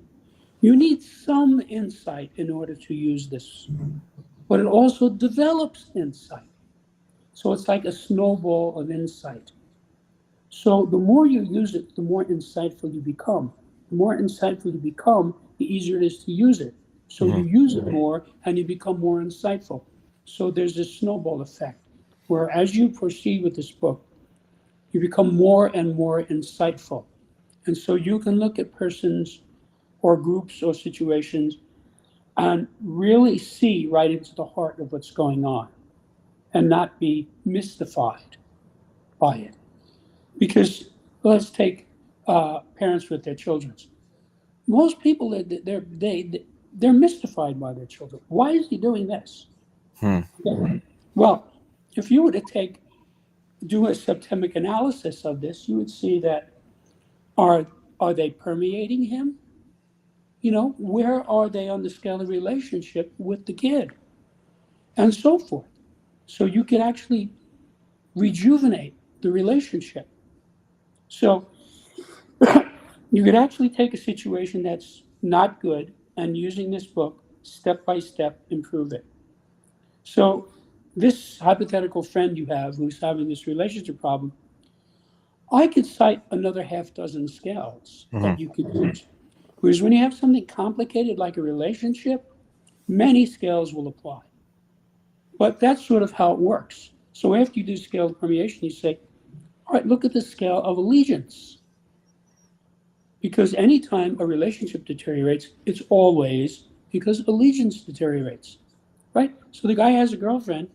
Speaker 2: you need some insight in order to use this, but it also develops insight. So it's like a snowball of insight. So the more you use it, the more insightful you become. The more insightful you become, the easier it is to use it. So you
Speaker 1: Mhm.
Speaker 2: use it more and you become more insightful. So there's this snowball effect where as you proceed with this book, you become more and more insightful. And so you can look at persons or groups or situations and really see right into the heart of what's going on and not be mystified by it. Because let's take parents with their children. Most people they're mystified by their children. Why is he doing this?
Speaker 1: Hmm.
Speaker 2: Okay. Well, if you were to do a septemic analysis of this, you would see that are are they permeating him? Where are they on the scale of relationship with the kid, and so forth. So you can actually rejuvenate the relationship. So you could actually take a situation that's not good and using this book step by step improve it. So this hypothetical friend you have who's having this relationship problem, I could cite another half dozen scales
Speaker 1: Mhm.
Speaker 2: that you could use. Whereas when you have something complicated like a relationship, many scales will apply. But that's sort of how it works. So after you do scale permeation, you say, all right, look at the scale of allegiance. Because anytime a relationship deteriorates, it's always because allegiance deteriorates, right? So the guy has a girlfriend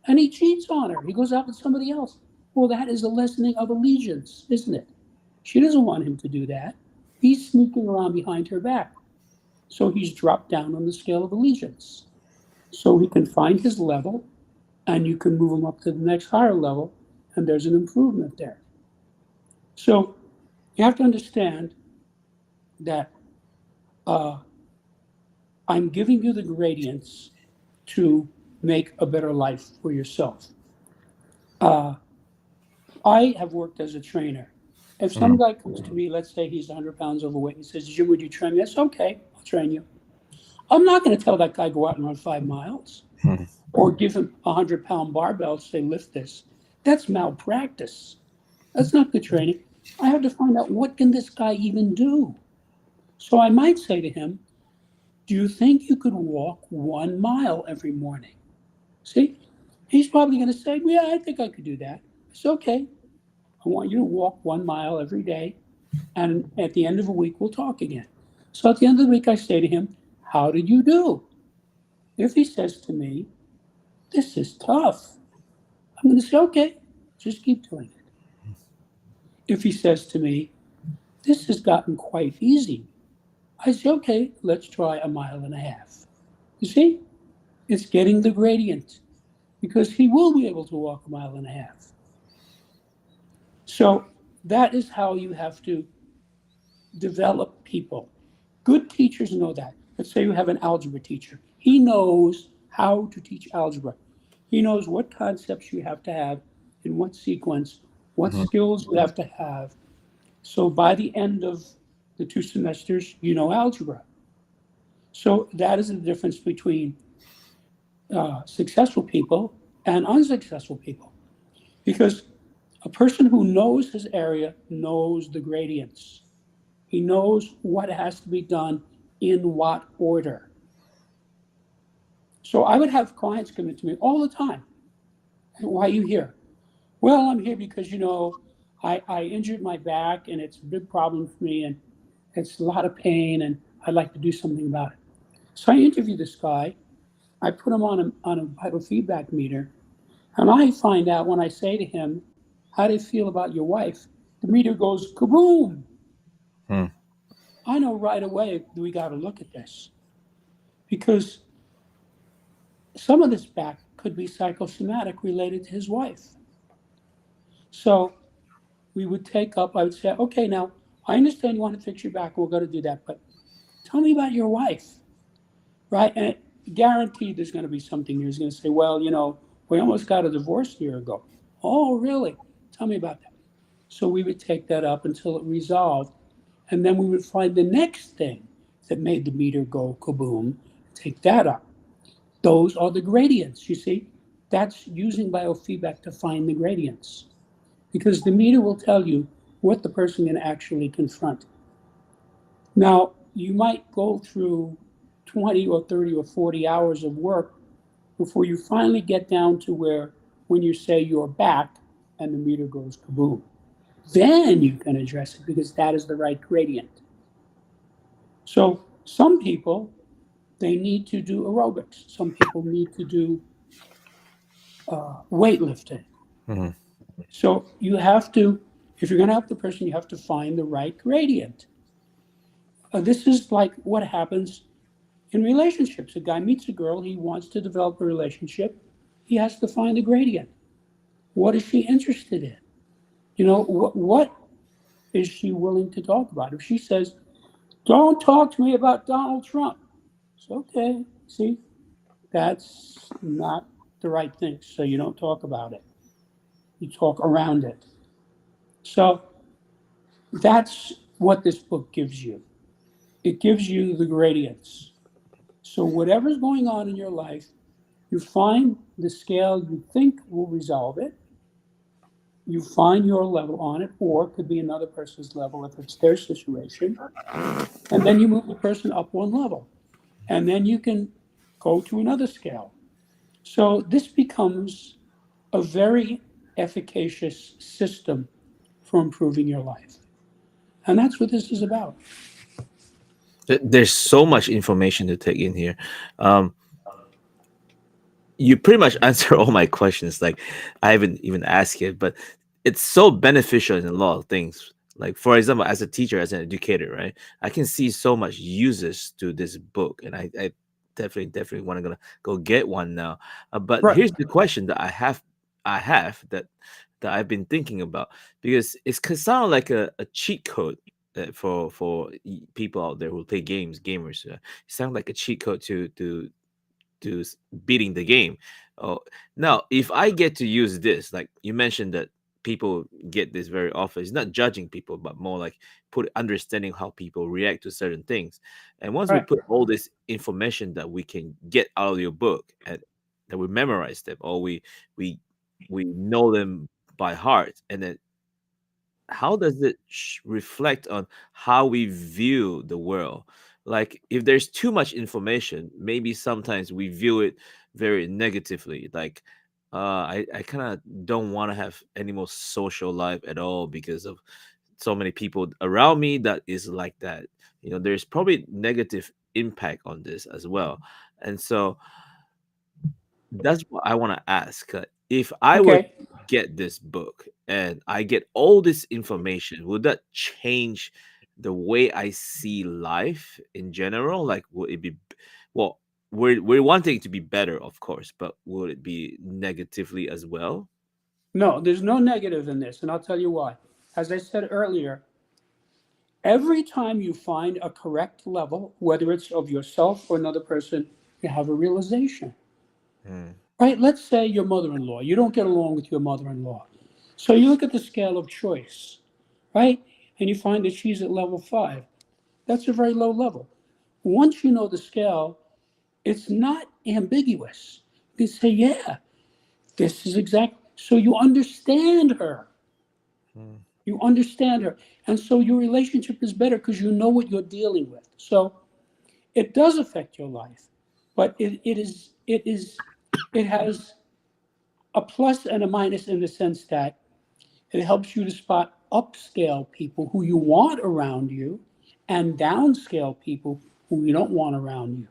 Speaker 2: and he cheats on her. He goes out with somebody else. Well, that is a lessening of allegiance, isn't it? She doesn't want him to do that. He's sneaking around behind her back. So he's dropped down on the scale of allegiance. So he can find his level and you can move him up to the next higher level, and there's an improvement there. So you have to understand that uh, I'm giving you the gradients to make a better life for yourself. Uh, I have worked as a trainer. If some
Speaker 1: Mhm.
Speaker 2: guy comes to me, let's say he's 100 pounds overweight, and says, Jim, would you train me? That's okay, I'll train you. I'm not going to tell that guy go out and run 5 miles
Speaker 1: Mhm.
Speaker 2: or give him a 100-pound barbell, say, lift this. That's malpractice. That's not good training. I have to find out what can this guy even do. So I might say to him, do you think you could walk 1 mile every morning? See, he's probably going to say, yeah, I think I could do that. It's okay. I want you to walk 1 mile every day. And at the end of a week, we'll talk again. So at the end of the week, I say to him, how did you do? If he says to me, this is tough, I'm going to say, okay, just keep doing it. If he says to me, this has gotten quite easy, I say, okay, let's try 1.5 miles. You see, it's getting the gradient because he will be able to walk 1.5 miles. So that is how you have to develop people. Good teachers know that. Let's say you have an algebra teacher. He knows how to teach algebra. He knows what concepts you have to have in what sequence, what
Speaker 1: Mhm.
Speaker 2: skills you have to have. So by the end of the 2 semesters, you know algebra. So that is the difference between successful people and unsuccessful people. Because a person who knows his area knows the gradients. He knows what has to be done in what order. So I would have clients come into me all the time. Why are you here? Well, I'm here because, I injured my back and it's a big problem for me and it's a lot of pain and I'd like to do something about it. So I interview this guy. I put him on a vital feedback meter. And I find out when I say to him, how do you feel about your wife? The meter goes kaboom.
Speaker 1: Hmm.
Speaker 2: I know right away we got to look at this because some of this back could be psychosomatic related to his wife. So we would take up, I would say, okay, now I understand you want to fix your back. We're going to do that. But tell me about your wife, right? And guaranteed there's going to be something he's going to say, well, we almost got a divorce a year ago. Oh, really? Tell me about that. So we would take that up until it resolved. And then we would find the next thing that made the meter go kaboom, take that up. Those are the gradients, you see. That's using biofeedback to find the gradients because the meter will tell you what the person can actually confront. Now, you might go through 20 or 30 or 40 hours of work before you finally get down to where when you say you're back and the meter goes kaboom. Then you can address it because that is the right gradient. So some people, they need to do aerobics. Some people need to do weightlifting.
Speaker 1: Mhm.
Speaker 2: So you have to, if you're going to help the person, you have to find the right gradient. This is like what happens in relationships. A guy meets a girl, he wants to develop a relationship. He has to find a gradient. What is she interested in? What is she willing to talk about? If she says, don't talk to me about Donald Trump, it's okay. See, that's not the right thing. So you don't talk about it, you talk around it. So that's what this book gives you. It gives you the gradients. So whatever's going on in your life, you find the scale you think will resolve it. You find your level on it, or it could be another person's level if it's their situation. And then you move the person up one level. And then you can go to another scale. So this becomes a very efficacious system for improving your life. And that's what this is about.
Speaker 1: There's so much information to take in here. Um, you pretty much answer all my questions. Like I haven't even asked it, but it's so beneficial in a lot of things. Like for example, as a teacher, as an educator, right? I can see so much uses to this book, and I definitely want to gonna go get one now. But
Speaker 2: Right.
Speaker 1: here's the question that I have that I've been thinking about because it's sound like a cheat code for people out there who play games, gamers. It sounds like a cheat code to beating the game. Oh, now if I get to use this, like you mentioned that people get this very often. It's not judging people, but more like put understanding how people react to certain things. And once we
Speaker 2: Right.
Speaker 1: put all this information that we can get out of your book and that we memorize them or we we know them by heart, and then how does it reflect on how we view the world? Like if there's too much information, maybe sometimes we view it very negatively. Like I kind of don't want to have any more social life at all because of so many people around me that is like that. There's probably negative impact on this as well. And so that's what I want to ask. If I were to
Speaker 2: Okay.
Speaker 1: get this book and I get all this information, would that change the way I see life in general? Like, would it be, well, we're wanting it to be better, of course, but would it be negatively as well?
Speaker 2: No, there's no negative in this, and I'll tell you why. As I said earlier, every time you find a correct level, whether it's of yourself or another person, you have a realization.
Speaker 1: Mm,
Speaker 2: Right? Let's say your mother in law, you don't get along with your mother in law. So you look at the scale of choice, right? And you find that she's at level 5. That's a very low level. Once you know the scale, it's not ambiguous. You can say, yeah, this is exactly. So you understand her.
Speaker 1: Mm.
Speaker 2: You understand her. And so your relationship is better because you know what you're dealing with. So it does affect your life, but it has a plus and a minus in the sense that it helps you to spot upscale people who you want around you and downscale people who you don't want around you.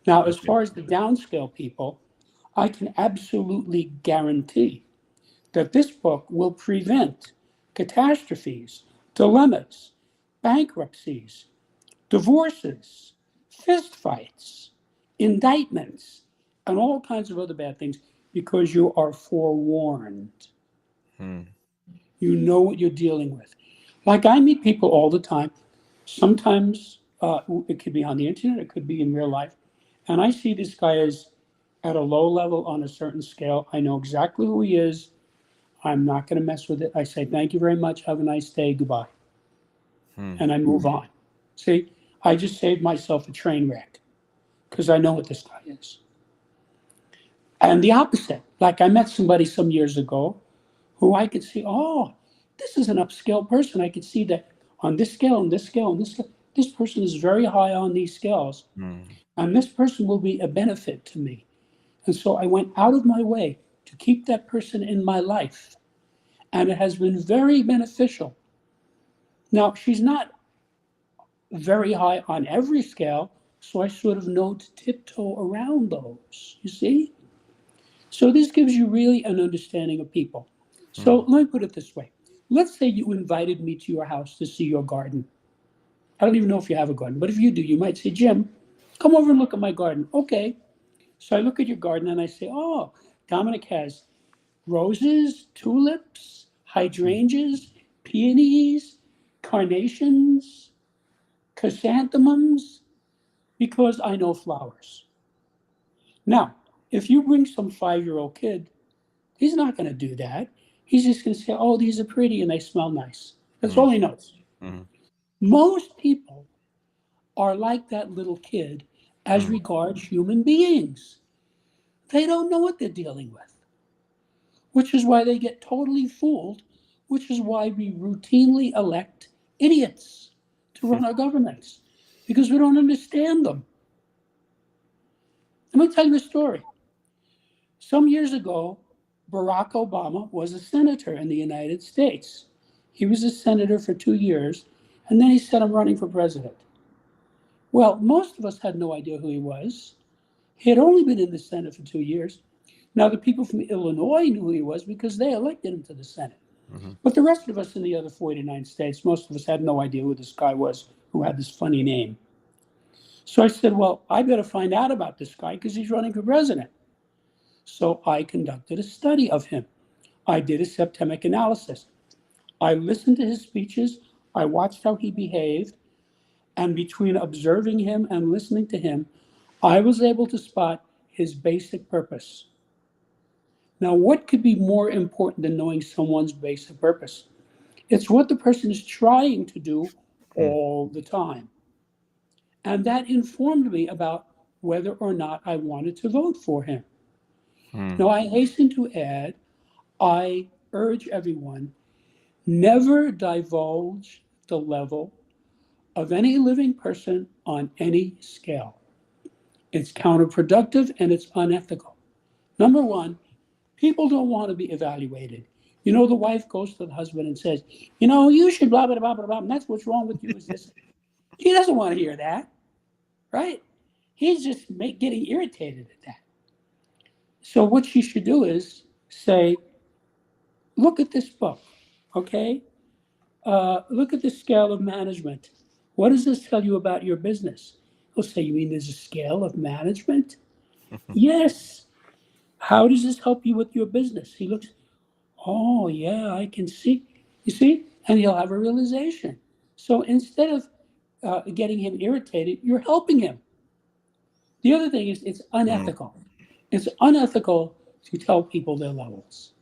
Speaker 2: Now, as
Speaker 1: Okay.
Speaker 2: far as the downscale people, I can absolutely guarantee that this book will prevent catastrophes, dilemmas, bankruptcies, divorces, fistfights, indictments, and all kinds of other bad things because you are forewarned.
Speaker 1: Mm.
Speaker 2: You know what you're dealing with. Like I meet people all the time. Sometimes it could be on the internet, it could be in real life. And I see this guy as at a low level on a certain scale. I know exactly who he is. I'm not going to mess with it. I say, thank you very much. Have a nice day. Goodbye.
Speaker 1: Mm.
Speaker 2: And I move on. See, I just saved myself a train wreck because I know what this guy is. And the opposite, like I met somebody some years ago who I could see, oh, this is an upscale person. I could see that on this scale, and this scale, and this scale, this person is very high on these scales.
Speaker 1: Mm.
Speaker 2: And this person will be a benefit to me. And so I went out of my way to keep that person in my life. And it has been very beneficial. Now, she's not very high on every scale, so I sort of know to tiptoe around those, you see? So this gives you really an understanding of people. So
Speaker 1: Mm.
Speaker 2: let me put it this way. Let's say you invited me to your house to see your garden. I don't even know if you have a garden, but if you do, you might say, Jim, come over and look at my garden. Okay. So I look at your garden and I say, oh, Dominic has roses, tulips, hydrangeas, peonies, carnations, chrysanthemums, because I know flowers. Now, if you bring some 5-year-old kid, he's not going to do that. He's just going to say, oh, these are pretty and they smell nice. That's
Speaker 1: Mm.
Speaker 2: all he knows.
Speaker 1: Mm.
Speaker 2: Most people are like that little kid as
Speaker 1: Mm.
Speaker 2: regards human beings. They don't know what they're dealing with, which is why they get totally fooled, which is why we routinely elect idiots to run our governments because we don't understand them. Let me tell you a story. Some years ago, Barack Obama was a senator in the United States. He was a senator for 2 years, and then he said, I'm running for president. Well, most of us had no idea who he was. He had only been in the Senate for 2 years. Now, the people from Illinois knew who he was because they elected him to the Senate.
Speaker 1: Mm.
Speaker 2: But the rest of us in the other 49 states, most of us had no idea who this guy was who had this funny name. So I said, well, I better find out about this guy because he's running for president. So I conducted a study of him. I did a septemic analysis. I listened to his speeches. I watched how he behaved. And between observing him and listening to him, I was able to spot his basic purpose. Now, what could be more important than knowing someone's basic purpose? It's what the person is trying to do
Speaker 1: Mm.
Speaker 2: all the time. And that informed me about whether or not I wanted to vote for him.
Speaker 1: Mm.
Speaker 2: Now, I hasten to add, I urge everyone never divulge the level of any living person on any scale. It's counterproductive and it's unethical. Number one, people don't want to be evaluated. You know, the wife goes to the husband and says, you know, you should blah, blah, blah, blah, blah, and that's what's wrong with you is this. He doesn't want to hear that, right? He's just getting irritated at that. So what she should do is say, look at this book, okay? Look at the scale of management. What does this tell you about your business? He'll say, you mean there's a scale of management? Yes. How does this help you with your business? He looks, oh, yeah, I can see. You see? And he'll have a realization. So instead of getting him irritated, you're helping him. The other thing is it's
Speaker 1: Mm.
Speaker 2: unethical. It's unethical to tell people their levels.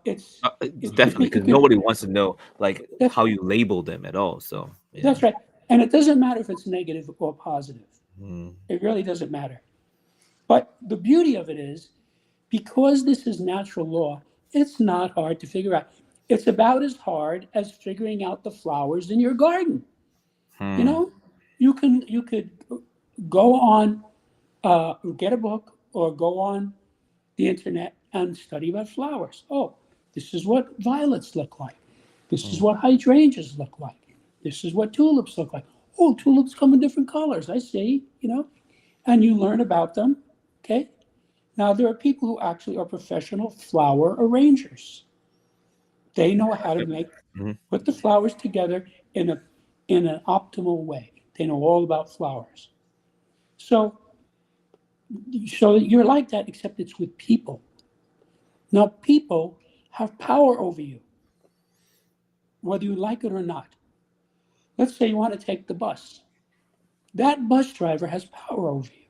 Speaker 1: It's
Speaker 2: It's
Speaker 1: definitely
Speaker 2: you
Speaker 1: because
Speaker 2: could
Speaker 1: nobody wants to know like
Speaker 2: that's
Speaker 1: how you label them at all. So yeah.
Speaker 2: that's right, and it doesn't matter if it's negative or positive.
Speaker 1: Mm,
Speaker 2: It really doesn't matter. But the beauty of it is, because this is natural law, it's not hard to figure out. It's about as hard as figuring out the flowers in your garden. You
Speaker 1: hmm,
Speaker 2: know, you could go on, get a book or go on the internet and study about flowers. Oh, this is what violets look like. This is
Speaker 1: hmm.
Speaker 2: what hydrangeas look like. This is what tulips look like. Oh, tulips come in different colors. I see, and you learn about them. Okay. Now, there are people who actually are professional flower arrangers. They know how to
Speaker 1: Yep. Hmm.
Speaker 2: put the flowers together in an optimal way. They know all about flowers. So, so you're like that, except it's with people. Now, people have power over you, whether you like it or not. Let's say you want to take the bus. That bus driver has power over you.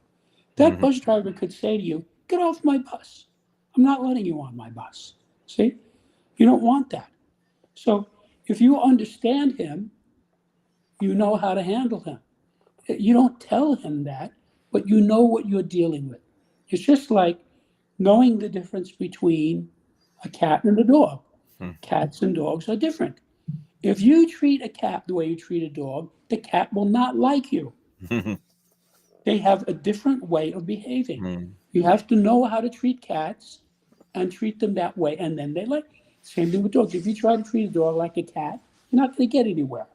Speaker 2: That
Speaker 1: Hmm.
Speaker 2: bus driver could say to you, "Get off my bus. I'm not letting you on my bus." See? You don't want that. So if you understand him, you know how to handle him. You don't tell him that, but you know what you're dealing with. It's just like knowing the difference between a cat and a dog. Cats and dogs are different. If you treat a cat the way you treat a dog, the cat will not like you.
Speaker 1: Hmm.
Speaker 2: They have a different way of behaving.
Speaker 1: Hmm.
Speaker 2: You have to know how to treat cats and treat them that way, and then they like. Same thing with dogs. If you try to treat a dog like a cat, you're not going to get anywhere.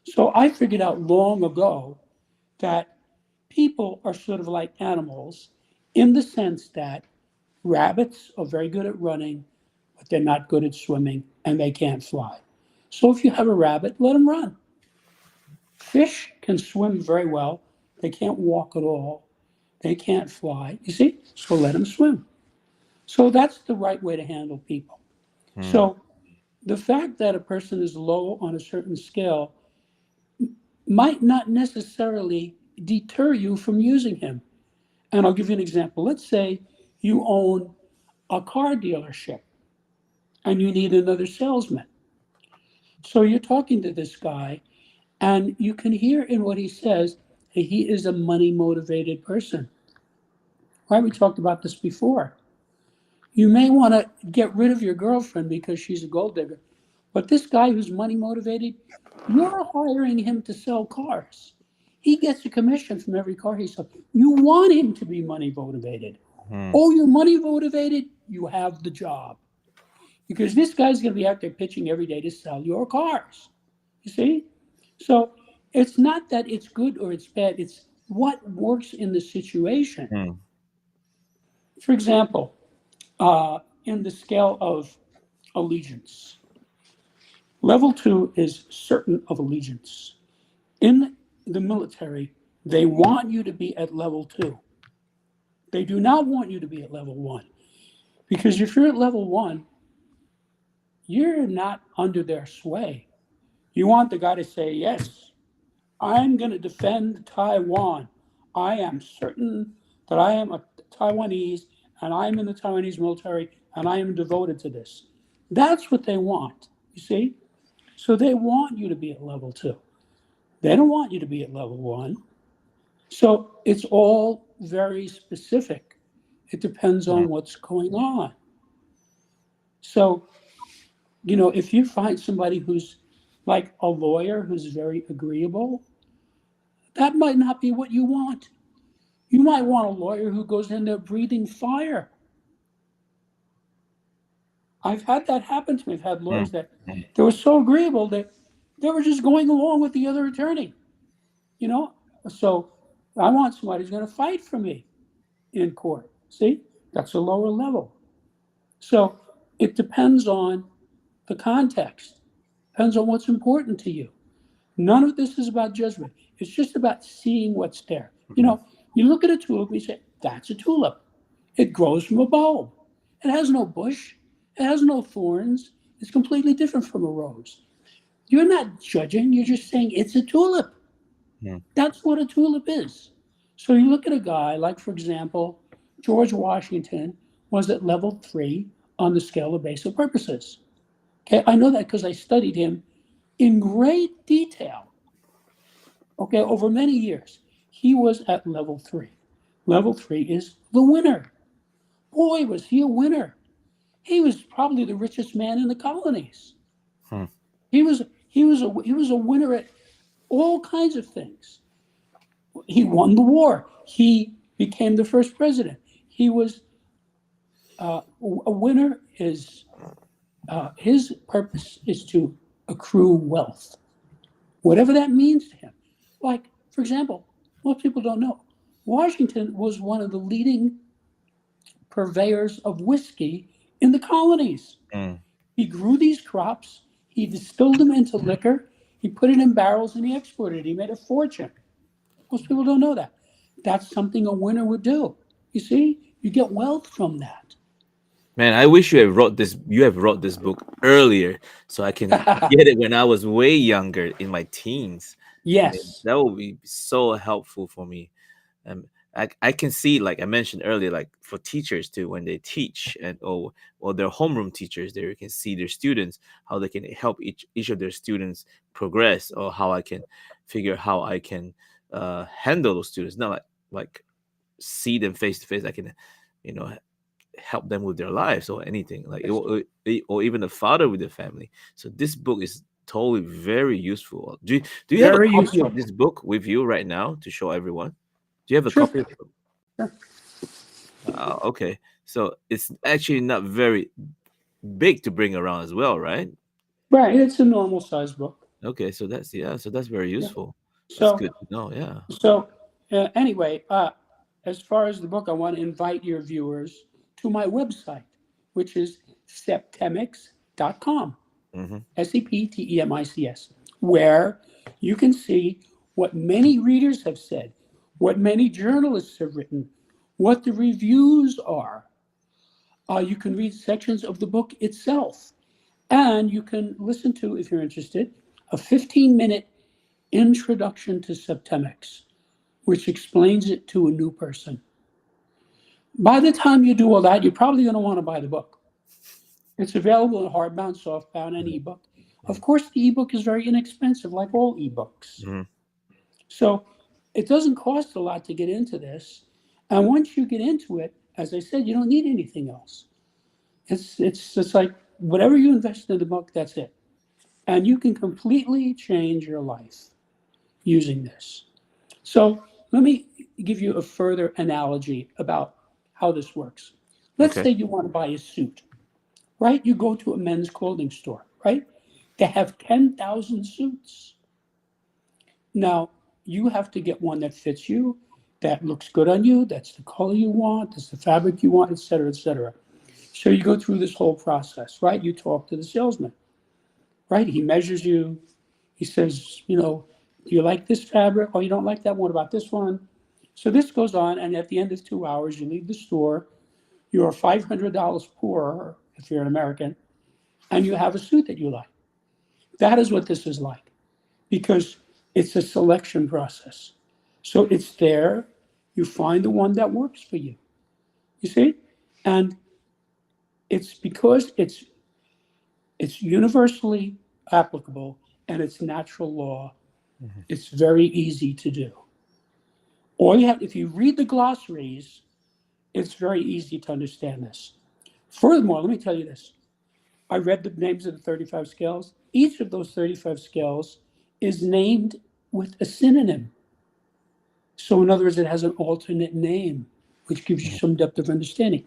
Speaker 2: So I figured out long ago that people are sort of like animals in the sense that rabbits are very good at running, but they're not good at swimming and they can't fly. So if you have a rabbit, let them run. Fish can swim very well. They can't walk at all. They can't fly. You see? So let them swim. So that's the right way to handle people.
Speaker 1: Hmm.
Speaker 2: So the fact that a person is low on a certain scale might not necessarily deter you from using him. And I'll give you an example. Let's say you own a car dealership and you need another salesman. So you're talking to this guy, and you can hear in what he says that he is a money motivated person. Why we talked about this before. You may want to get rid of your girlfriend because she's a gold digger, but this guy who's money motivated, you're hiring him to sell cars. He gets a commission from every car he sells. You want him to be money motivated.
Speaker 1: Hmm.
Speaker 2: Oh, you're money motivated, you have the job. Because this guy's going to be out there pitching every day to sell your cars. You see? So it's not that it's good or it's bad, it's what works in the situation.
Speaker 1: Hmm.
Speaker 2: For example, in the scale of allegiance, level two is certain of allegiance. In the military, they want you to be at level two. They do not want you to be at level one. Because if you're at level one, you're not under their sway. You want the guy to say, yes, I'm going to defend Taiwan. I am certain that I am a Taiwanese and I'm in the Taiwanese military and I am devoted to this. That's what they want, you see? So they want you to be at level two. They don't want you to be at level one. So it's all very specific. It depends
Speaker 1: Hmm.
Speaker 2: on what's going on. So, if you find somebody who's like a lawyer who's very agreeable, that might not be what you want. You might want a lawyer who goes in there breathing fire. I've had that happen to me. I've had
Speaker 1: Hmm.
Speaker 2: lawyers that they were so agreeable that they were just going along with the other attorney, you know? So I want somebody who's going to fight for me in court. See, that's a lower level. So it depends on the context, depends on what's important to you. None of this is about judgment. It's just about seeing what's there.
Speaker 1: Hmm.
Speaker 2: You look at a tulip and you say, that's a tulip. It grows from a bulb. It has no bush. It has no thorns. It's completely different from a rose. You're not judging. You're just saying it's a tulip.
Speaker 1: Hmm.
Speaker 2: That's what a tulip is. So you look at a guy like, for example, George Washington was at level three on the scale of basic purposes. Okay, I know that because I studied him in great detail, okay, over many years. He was at level 3. Level 3 is the winner. Boy, was he a winner. He was probably the richest man in the colonies.
Speaker 1: Hmm.
Speaker 2: He was a winner at all kinds of things. He won the war. He became the first president. He was a winner. His purpose is to accrue wealth, whatever that means to him. Like, for example, most people don't know, Washington was one of the leading purveyors of whiskey in the colonies.
Speaker 1: Mm.
Speaker 2: He grew these crops, he distilled them into liquor, he put it in barrels, and he exported it. He made a fortune. Most people don't know that. That's something a winner would do. You see, you get wealth from that.
Speaker 1: Man, I wish you have wrote this book earlier so I can get it when I was way younger in my teens. I mean,
Speaker 2: Yes,
Speaker 1: that would be so helpful for me. Um, I can see, like I mentioned earlier, like for teachers too, when they teach and or their homeroom teachers, they can see their students how they can help each of their students progress, or how I can figure how I can handle those students. Not like see them face to face. I can, you know, help them with their lives or anything like
Speaker 2: yes.
Speaker 1: or even the father with the family. So this book is totally very useful. Do you have a
Speaker 2: Very
Speaker 1: copy
Speaker 2: useful.
Speaker 1: of this book with you right now to show everyone? Do you have a
Speaker 2: Sure.
Speaker 1: copy of it?
Speaker 2: Sure.
Speaker 1: Okay, so it's actually not very big to bring around as well, right?
Speaker 2: Right, it's a normal size book.
Speaker 1: Okay, so that's, yeah, so that's very
Speaker 2: Yeah.
Speaker 1: useful. That's
Speaker 2: So,
Speaker 1: good to know. Yeah.
Speaker 2: so anyway, as far as the book, I want to invite your viewers to my website, which is septemics.com.
Speaker 1: Mm-hmm.
Speaker 2: Septemics, where you can see what many readers have said, what many journalists have written, what the reviews are. You can read sections of the book itself, and you can listen to, if you're interested, a 15-minute introduction to Septemics, which explains it to a new person. By the time you do all that, you're probably going to want to buy the book. It's available in hardbound, softbound, and ebook. Of course, the ebook is very inexpensive, like all ebooks.
Speaker 1: Mm-hmm.
Speaker 2: So it doesn't cost a lot to get into this. And once you get into it, as I said, you don't need anything else. It's just like whatever you invest in the book, that's it. And you can completely change your life using this. So let me give you a further analogy about how this works. Let's
Speaker 1: Okay.
Speaker 2: say you want to buy a suit, right? You go to a men's clothing store, right? They have 10,000 suits. Now, you have to get one that fits you, that looks good on you, that's the color you want, that's the fabric you want, et cetera, et cetera. So you go through this whole process, right? You talk to the salesman, right? He measures you. He says, do you like this fabric? Oh, you don't like that one? What about this one? So this goes on, and at the end of 2 hours, you leave the store. You are $500 poorer if you're an American, and you have a suit that you like. That is what this is like, because it's a selection process. So it's there. You find the one that works for you. You see, and it's because it's universally applicable and it's natural law.
Speaker 1: Mhm.
Speaker 2: It's very easy to do. All you have, if you read the glossaries, it's very easy to understand this. Furthermore, let me tell you this. I read the names of the 35 scales. Each of those 35 scales is named with a synonym. So, in other words, it has an alternate name, which gives you
Speaker 1: Mhm.
Speaker 2: some depth of understanding.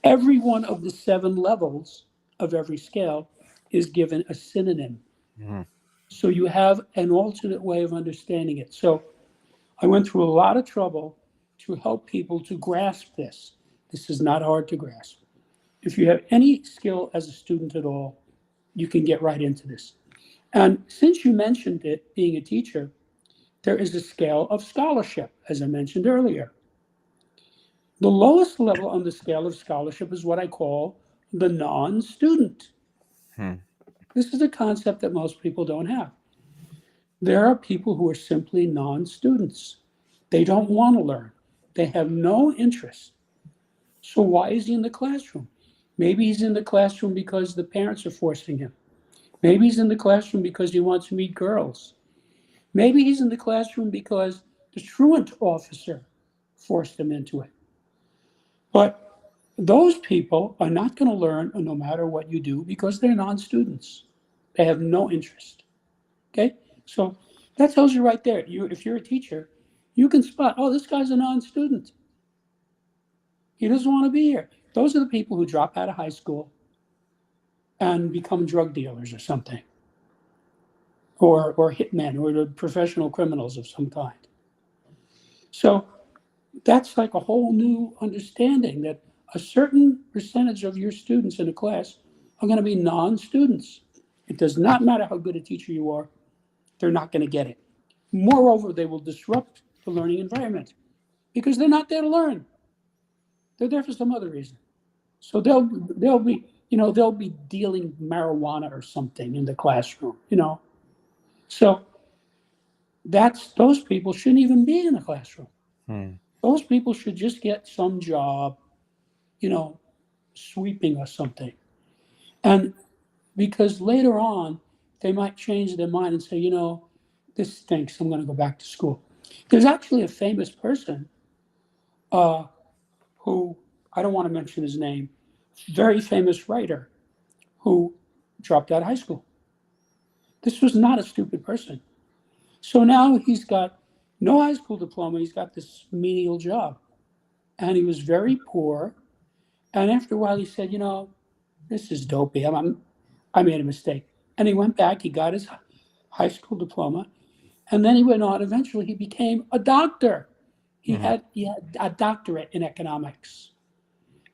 Speaker 2: Every one of the 7 levels of every scale is given a synonym.
Speaker 1: Mhm.
Speaker 2: So, you have an alternate way of understanding it. So, I went through a lot of trouble to help people to grasp this. This is not hard to grasp. If you have any skill as a student at all, you can get right into this. And since you mentioned it, being a teacher, there is a scale of scholarship, as I mentioned earlier. The lowest level on the scale of scholarship is what I call the non student.
Speaker 1: Hmm.
Speaker 2: This is a concept that most people don't have. There are people who are simply non students. They don't want to learn, they have no interest. So, why is he in the classroom? Maybe he's in the classroom because the parents are forcing him. Maybe he's in the classroom because he wants to meet girls. Maybe he's in the classroom because the truant officer forced him into it. But those people are not going to learn no matter what you do because they're non students. They have no interest. Okay? So that tells you right there. If you're a teacher, you can spot, oh, this guy's a non student. He doesn't want to be here. Those are the people who drop out of high school and become drug dealers or something, or hitmen, or the professional criminals of some kind. So that's like a whole new understanding that a certain percentage of your students in a class are going to be non students. It does not matter how good a teacher you are, they're not going to get it. Moreover, they will disrupt the learning environment because they're not there to learn. They're there for some other reason. So they'll be dealing marijuana or something in the classroom. So those people shouldn't even be in the classroom.
Speaker 1: Hmm.
Speaker 2: Those people should just get some job, you know, sweeping or something. And because later on, they might change their mind and say, this stinks. I'm going to go back to school. There's actually a famous person uh, who, I don't want to mention his name, very famous writer who dropped out of high school. This was not a stupid person. So now he's got no high school diploma. He's got this menial job. And he was very poor. And after a while, he said, this is dopey. I made a mistake. And he went back. He got his high school diploma. And then he went on. Eventually, he became a doctor.
Speaker 1: Mhm.
Speaker 2: He had a doctorate in economics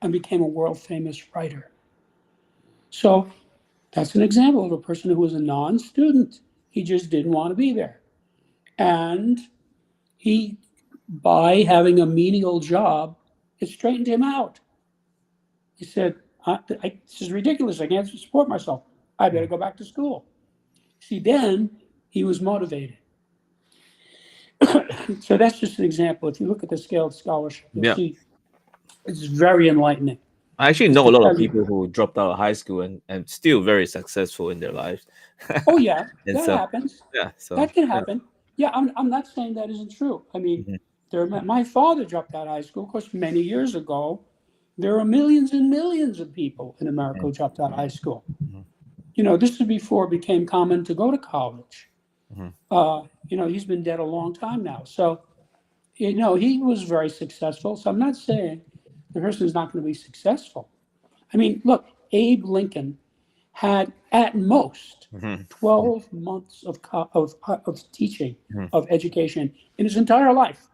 Speaker 2: and became a world famous writer. So that's an example of a person who was a non student. He just didn't want to be there. And he, by having a menial job, it straightened him out. He said, this is ridiculous. I can't support myself. I better
Speaker 1: Mhm.
Speaker 2: go back to school. See, then he was motivated. So that's just an example. If you look at the scale of scholarship, you'll
Speaker 1: Yeah.
Speaker 2: see it's very enlightening.
Speaker 1: I actually
Speaker 2: It's
Speaker 1: know
Speaker 2: to
Speaker 1: a lot of
Speaker 2: tell you,
Speaker 1: people who dropped out of high school and still very successful in their lives.
Speaker 2: oh, yeah,
Speaker 1: And
Speaker 2: that
Speaker 1: so,
Speaker 2: happens.
Speaker 1: yeah, so,
Speaker 2: That can
Speaker 1: yeah.
Speaker 2: happen. Yeah, I'm not saying that isn't true. I mean,
Speaker 1: Mhm.
Speaker 2: my father dropped out of high school, of course, many years ago. There are millions and millions of people in America
Speaker 1: Mhm.
Speaker 2: who dropped out of high school.
Speaker 1: Mhm.
Speaker 2: This is before it became common to go to college.
Speaker 1: Mhm.
Speaker 2: He's been dead a long time now. So, he was very successful. So I'm not saying the person is not going to be successful. I mean, look, Abe Lincoln had at most
Speaker 1: Mhm.
Speaker 2: 12 months of teaching,
Speaker 1: Mhm.
Speaker 2: of education in his entire life.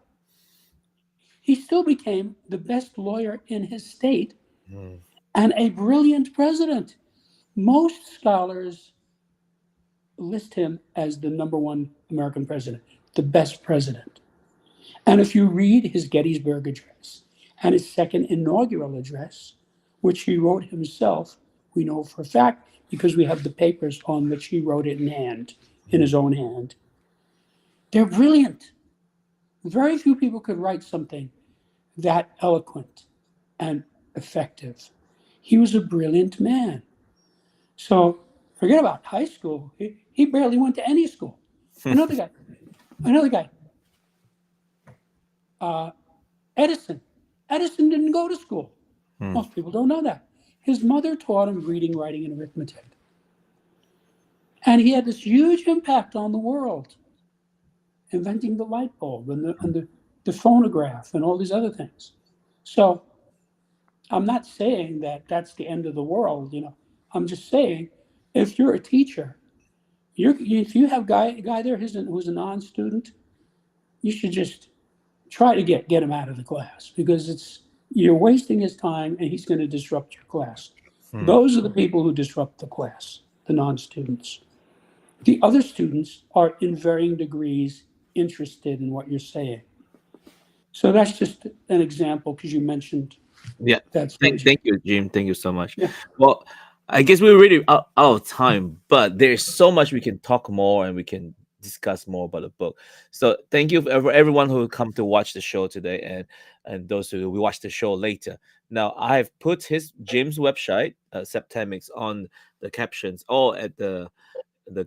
Speaker 2: He still became the best lawyer in his state
Speaker 1: Mhm.
Speaker 2: and a brilliant president. Most scholars list him as the number one American president, the best president. And if you read his Gettysburg Address and his second inaugural address, which he wrote himself, we know for a fact because we have the papers on which he wrote it in hand, in
Speaker 1: Mhm.
Speaker 2: his own hand, they're brilliant. Very few people could write something that eloquent and effective. He was a brilliant man. So forget about high school. He barely went to any school. Another guy, another guy, uh, Edison. Edison didn't go to school.
Speaker 1: Mhm.
Speaker 2: Most people don't know that. His mother taught him reading, writing, and arithmetic. And he had this huge impact on the world, inventing the light bulb and the phonograph and all these other things. So I'm not saying that that's the end of the world. I'm just saying if you're a teacher, if you have a guy there who's a non-student, you should just try to get him out of the class because you're wasting his time and he's going to disrupt your class.
Speaker 1: Mhm.
Speaker 2: Those are the people who disrupt the class, the non-students. The other students are in varying degrees interested in what you're saying. So that's just an example because you mentioned
Speaker 1: Yeah.
Speaker 2: that
Speaker 1: Thank,
Speaker 2: subject.
Speaker 1: thank you, Jim. Thank you so much.
Speaker 2: Yeah.
Speaker 1: Well, I guess we're really out of time, but there's so much we can talk more and we can discuss more about the book. So thank you for everyone who come to watch the show today, and those who will watch the show later. Now I've put his Jim's website, Septemics, on the captions or at the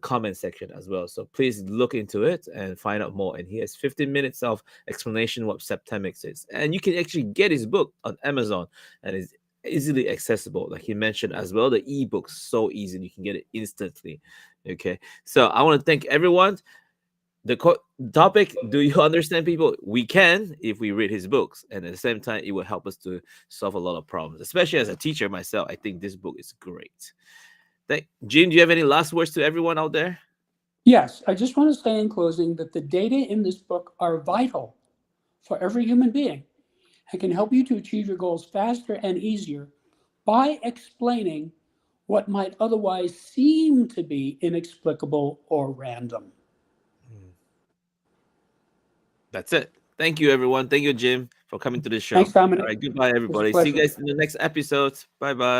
Speaker 1: comment section as well. So please look into it and find out more. And he has 15 minutes of explanation what Septemics is. And you can actually get his book on Amazon, and it's easily accessible. Like he mentioned as well, the ebook's so easy. You can get it instantly. Okay. So I want to thank everyone. The topic, do you understand people? We can if we read his books. And at the same time, it will help us to solve a lot of problems. Especially as a teacher myself, I think this book is great. Jim, do you have any last words to everyone out there?
Speaker 2: Yes, I just want to say in closing that the data in this book are vital for every human being and can help you to achieve your goals faster and easier by explaining what might otherwise seem to be inexplicable or random.
Speaker 1: Mm. That's it. Thank you, everyone. Thank you, Jim, for coming to the show.
Speaker 2: Thanks,
Speaker 1: All
Speaker 2: Dominic.
Speaker 1: right. Goodbye,
Speaker 2: It was a
Speaker 1: everybody. See you
Speaker 2: pleasure.
Speaker 1: guys in the next episode. Bye bye.